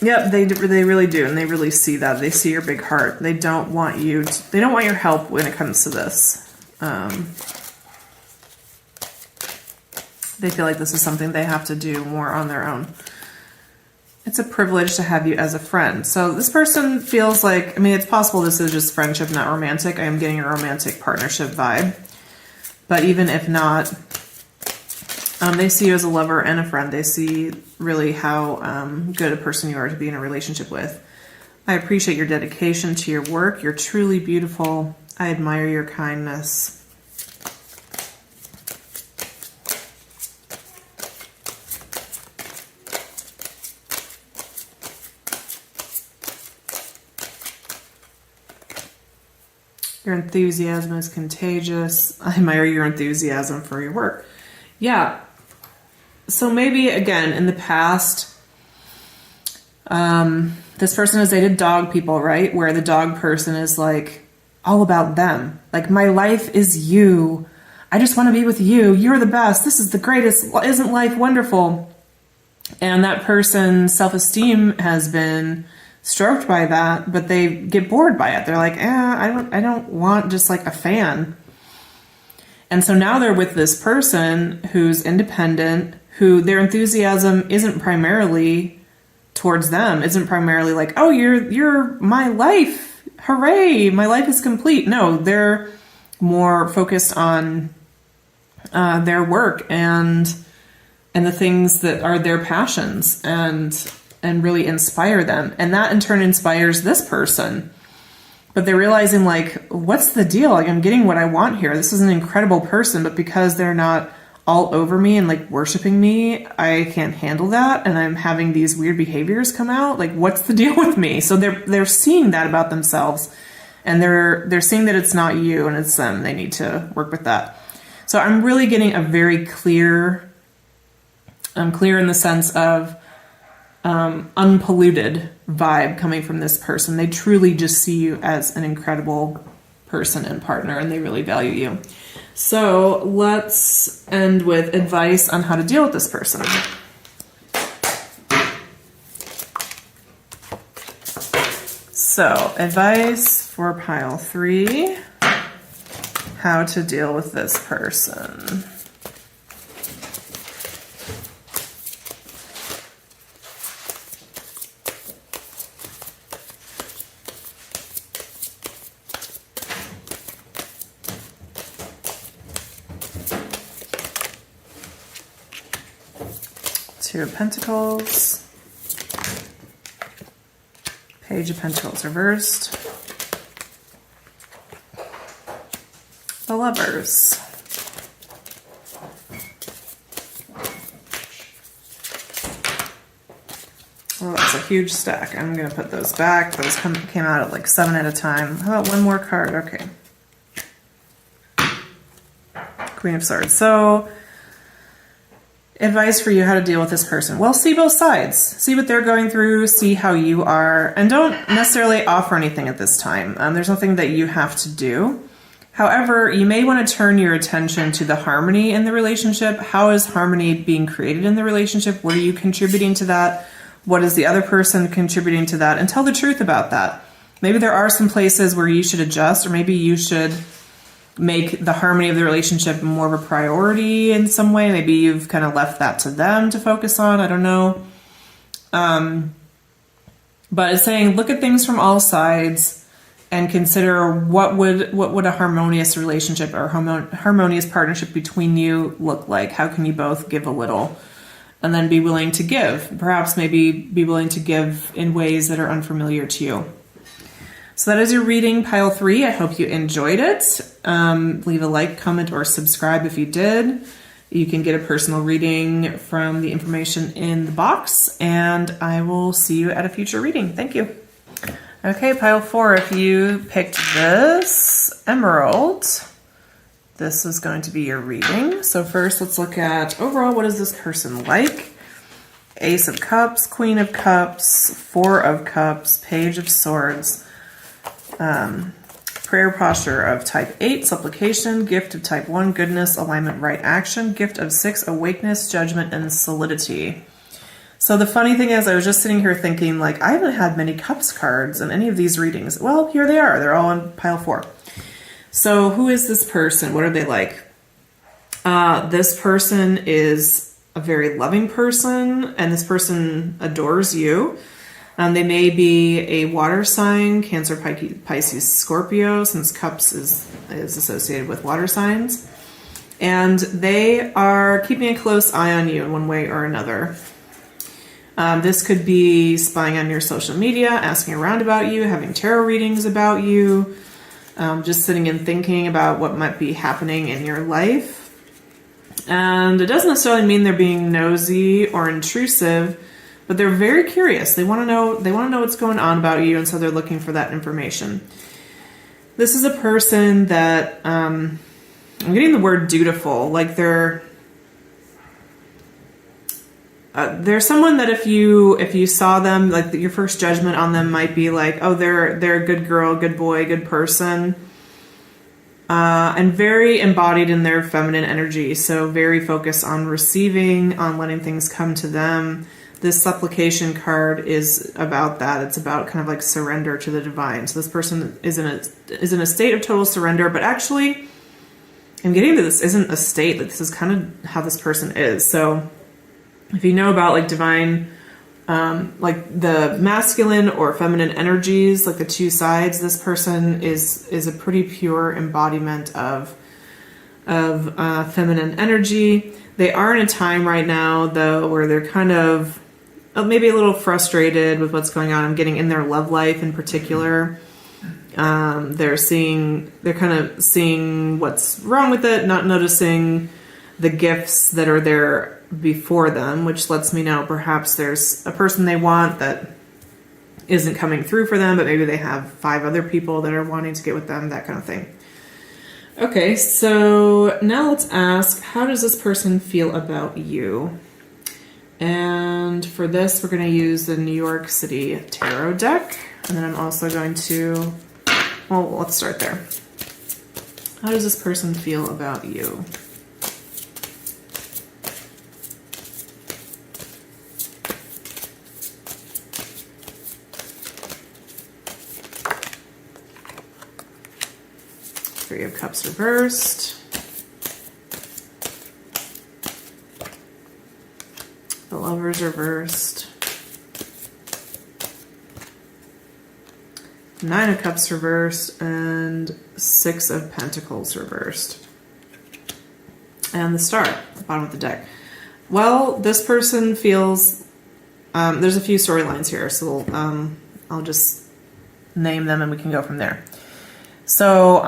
Yep, they really do, and they really see that. They see your big heart. They don't want you to, they don't want your help when it comes to this. They feel like this is something they have to do more on their own. It's a privilege to have you as a friend. So this person feels like, I mean, it's possible this is just friendship, not romantic. I am getting a romantic partnership vibe. But even if not, they see you as a lover and a friend. They see really how good a person you are to be in a relationship with. I appreciate your dedication to your work. You're truly beautiful. I admire your kindness. Your enthusiasm is contagious. I admire your enthusiasm for your work. Yeah. So maybe, again, in the past, this person has dated dog people, right? Where the dog person is like all about them. Like, my life is you. I just want to be with you. You're the best. This is the greatest. Isn't life wonderful? And that person's self-esteem has been stroked by that, but they get bored by it. They're like, I don't want just like a fan. And so now they're with this person who's independent, who their enthusiasm isn't primarily towards them, isn't primarily like, oh, you're my life. Hooray, my life is complete. No, they're more focused on their work and the things that are their passions and really inspire them. And that in turn inspires this person. But they're realizing, like, what's the deal? Like, I'm getting what I want here. This is an incredible person, but because they're not all over me and like worshiping me, I can't handle that. And I'm having these weird behaviors come out. Like, what's the deal with me? So they're seeing that about themselves, and they're seeing that it's not you and it's them. They need to work with that. So I'm really getting a very clear, I'm clear in the sense of unpolluted vibe coming from this person. They truly just see you as an incredible person and partner, and they really value you. So let's end with advice on how to deal with this person. So advice for pile 3, how to deal with this person. Two of Pentacles, Page of Pentacles reversed, the Lovers, oh, that's a huge stack. I'm going to put those back. Those came out at like 7 at a time. How about one more card? Okay. Queen of Swords. So advice for you how to deal with this person. Well, see both sides. See what they're going through, see how you are, and don't necessarily offer anything at this time. There's nothing that you have to do. However, you may want to turn your attention to the harmony in the relationship. How is harmony being created in the relationship? What are you contributing to that? What is the other person contributing to that? And tell the truth about that. Maybe there are some places where you should adjust, or maybe you should make the harmony of the relationship more of a priority in some way. Maybe you've kind of left that to them to focus on. I don't know. But it's saying, look at things from all sides and consider what would a harmonious relationship or harmonious partnership between you look like? How can you both give a little and then be willing to give? Perhaps maybe be willing to give in ways that are unfamiliar to you. So that is your reading, pile 3. I hope you enjoyed it. Leave a like, comment, or subscribe if you did. You can get a personal reading from the information in the box, and I will see you at a future reading. Thank you. Okay, pile 4, if you picked this emerald, this is going to be your reading. So first, let's look at overall, what is this person like? Ace of Cups, Queen of Cups, Four of Cups, Page of Swords, prayer posture of type 8, supplication, gift of type 1, goodness, alignment, right action, gift of 6, awakeness, judgment, and solidity. So the funny thing is, I was just sitting here thinking, like, I haven't had many cups cards in any of these readings. Well, here they are. They're all in pile 4. So who is this person? What are they like? This person is a very loving person, and this person adores you. They may be a water sign, Cancer, Pisces, Scorpio, since cups is associated with water signs. And they are keeping a close eye on you in one way or another. This could be spying on your social media, asking around about you, having tarot readings about you, just sitting and thinking about what might be happening in your life. And it doesn't necessarily mean they're being nosy or intrusive, but they're very curious. They want to know what's going on about you, and so they're looking for that information. This is a person that I'm getting the word dutiful, like they're someone that if you saw them, like your first judgment on them might be like, oh, they're a good girl, good boy, good person, and very embodied in their feminine energy. So very focused on receiving, on letting things come to them. This supplication card is about that. It's about kind of like surrender to the divine. So this person is in a state of total surrender, but actually, I'm getting that this isn't a state. That this is kind of how this person is. So if you know about like divine, like the masculine or feminine energies, like the two sides, this person is a pretty pure embodiment of feminine energy. They are in a time right now, though, where they're kind of maybe a little frustrated with what's going on. I'm getting in their love life in particular. They're kind of seeing what's wrong with it, not noticing the gifts that are there before them, which lets me know perhaps there's a person they want that isn't coming through for them, but maybe they have 5 other people that are wanting to get with them, that kind of thing. Okay, so now let's ask, how does this person feel about you? And for this, we're going to use the New York City Tarot deck. And then I'm also going to, well, let's start there. How does this person feel about you? Three of Cups reversed. The Lovers reversed. 9 of Cups reversed, and 6 of Pentacles reversed. And the Star at the bottom of the deck. Well, this person feels, there's a few storylines here, so I'll just name them and we can go from there. So,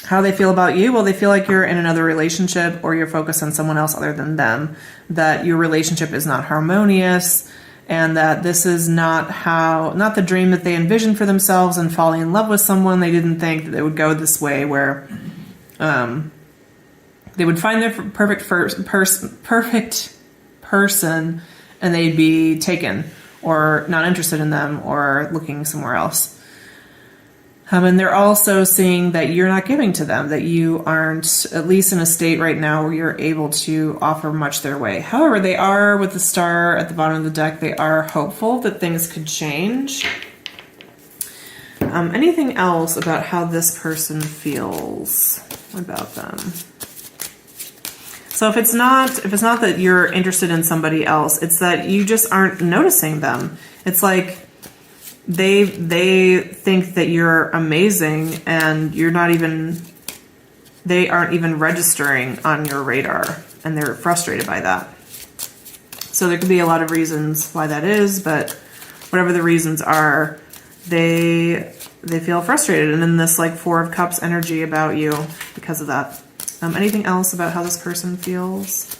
how they feel about you? Well, they feel like you're in another relationship or you're focused on someone else other than them, that your relationship is not harmonious, and that this is not the dream that they envisioned for themselves, and falling in love with someone. They didn't think that it would go this way, where they would find their perfect person and they'd be taken or not interested in them or looking somewhere else. And they're also seeing that you're not giving to them, that you aren't, at least in a state right now, where you're able to offer much their way. However, they are, with the Star at the bottom of the deck, they are hopeful that things could change. Anything else about how this person feels about them? So if it's not that you're interested in somebody else, it's that you just aren't noticing them. It's like they think that you're amazing, and they aren't even registering on your radar, and they're frustrated by that. So there could be a lot of reasons why that is, but whatever the reasons are, they feel frustrated and in this like Four of Cups energy about you because of that. Anything else about how this person feels?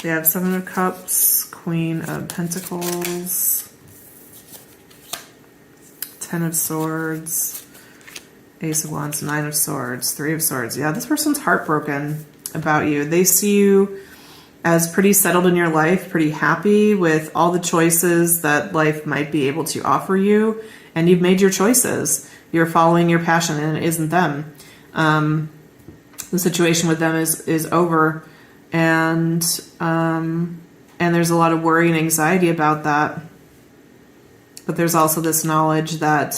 They have Seven of Cups, Queen of Pentacles, Ten of Swords, Ace of Wands, Nine of Swords, Three of Swords. Yeah, this person's heartbroken about you. They see you as pretty settled in your life, pretty happy with all the choices that life might be able to offer you, and you've made your choices. You're following your passion, and it isn't them. The situation with them is over, and there's a lot of worry and anxiety about that. But there's also this knowledge that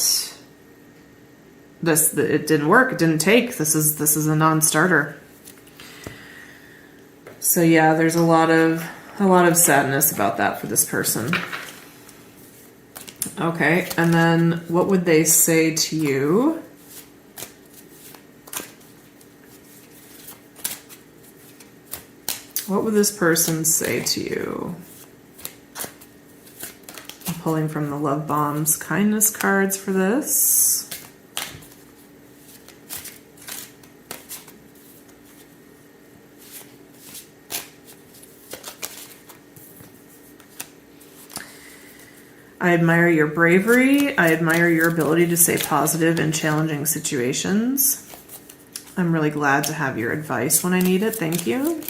it didn't work, it didn't take. This is a non-starter. So yeah, there's a lot of sadness about that for this person. Okay, and then what would they say to you? What would this person say to you? I'm pulling from the Love Bombs kindness cards for this. I admire your bravery. I admire your ability to stay positive in challenging situations. I'm really glad to have your advice when I need it. Thank you.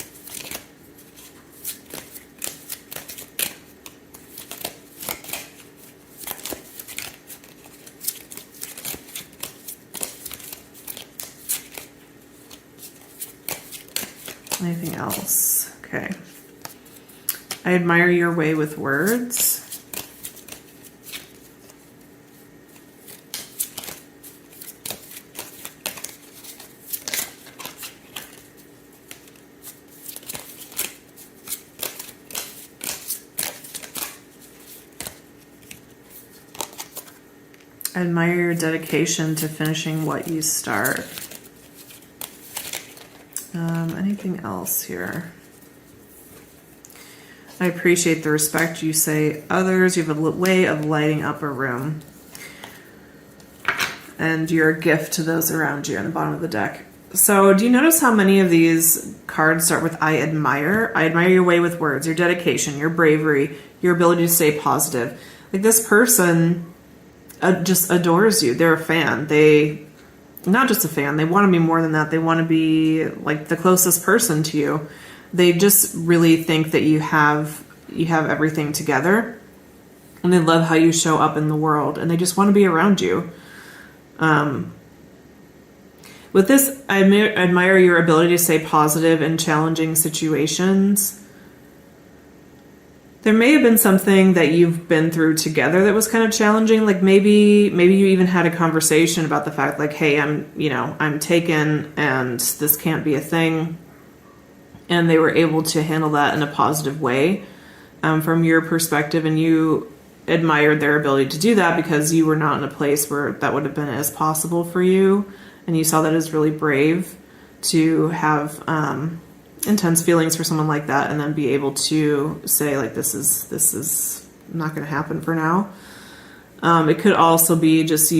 Anything else? Okay. I admire your way with words. I admire your dedication to finishing what you start. Anything else here? I appreciate the respect you say others. You have a way of lighting up a room. And you're a gift to those around you on the bottom of the deck. So do you notice how many of these cards start with I admire? I admire your way with words, your dedication, your bravery, your ability to stay positive. Like this person just adores you. They're a fan. Not just a fan, they want to be more than that. They want to be like the closest person to you. They just really think that you have everything together, and they love how you show up in the world, and they just want to be around you. With this, I admire your ability to stay positive in challenging situations. There may have been something that you've been through together that was kind of challenging. Like maybe you even had a conversation about the fact like, hey, I'm taken and this can't be a thing. And they were able to handle that in a positive way from your perspective. And you admired their ability to do that because you were not in a place where that would have been as possible for you. And you saw that as really brave to have intense feelings for someone like that and then be able to say like this is not going to happen for now. It could also be just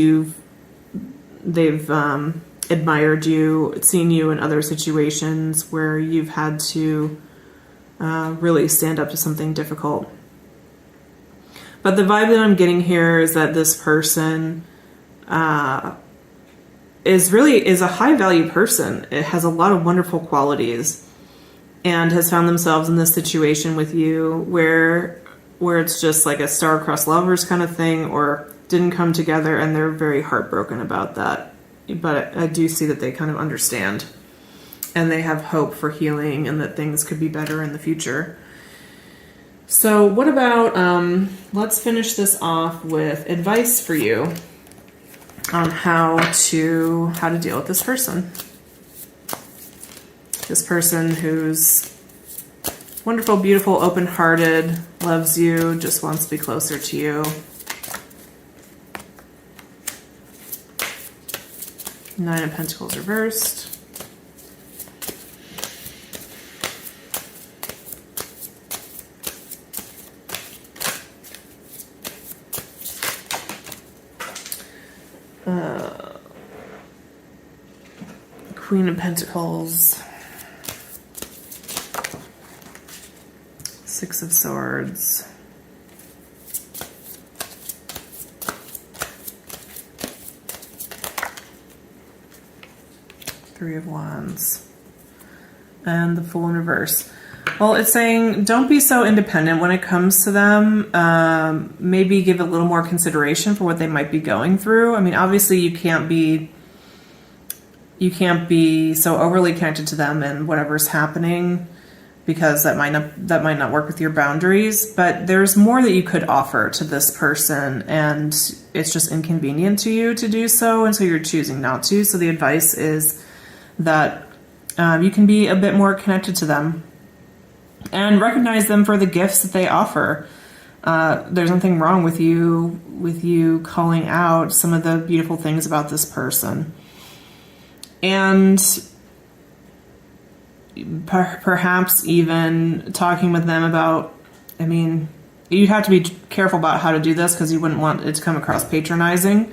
they've admired you, seen you in other situations where you've had to really stand up to something difficult. But the vibe that I'm getting here is that this person is a high value person. It has a lot of wonderful qualities. And has found themselves in this situation with you where it's just like a star-crossed lovers kind of thing, or didn't come together, and they're very heartbroken about that. But I do see that they kind of understand, and they have hope for healing and that things could be better in the future. So what about, let's finish this off with advice for you on how to deal with this person. This person who's wonderful, beautiful, open-hearted, loves you, just wants to be closer to you. Nine of Pentacles reversed. Queen of Pentacles. Six of Swords. Three of Wands. And the Fool in reverse. Well, it's saying don't be so independent when it comes to them. Maybe give a little more consideration for what they might be going through. I mean, obviously you can't be so overly connected to them and whatever's happening, because that might not work with your boundaries. But there's more that you could offer to this person, and it's just inconvenient to you to do so, and so you're choosing not to. So the advice is that you can be a bit more connected to them and recognize them for the gifts that they offer. There's nothing wrong with you calling out some of the beautiful things about this person. And perhaps even talking with them about, I mean, you'd have to be careful about how to do this because you wouldn't want it to come across patronizing.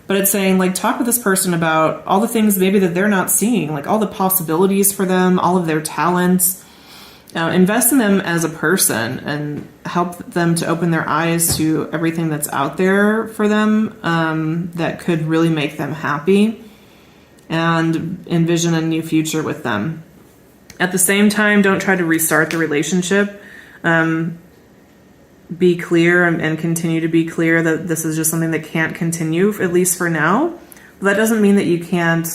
But it's saying, like, talk with this person about all the things maybe that they're not seeing, like all the possibilities for them, all of their talents. Invest in them as a person and help them to open their eyes to everything that's out there for them that could really make them happy, and envision a new future with them. At the same time, don't try to restart the relationship. Be clear and continue to be clear that this is just something that can't continue, at least for now. But that doesn't mean that you can't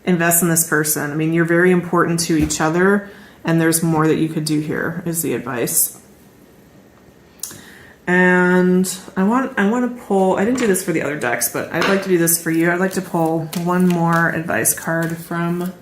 invest in this person. I mean, you're very important to each other, and there's more that you could do here, is the advice. And I want to pull, I didn't do this for the other decks, but I'd like to do this for you. I'd like to pull one more advice card from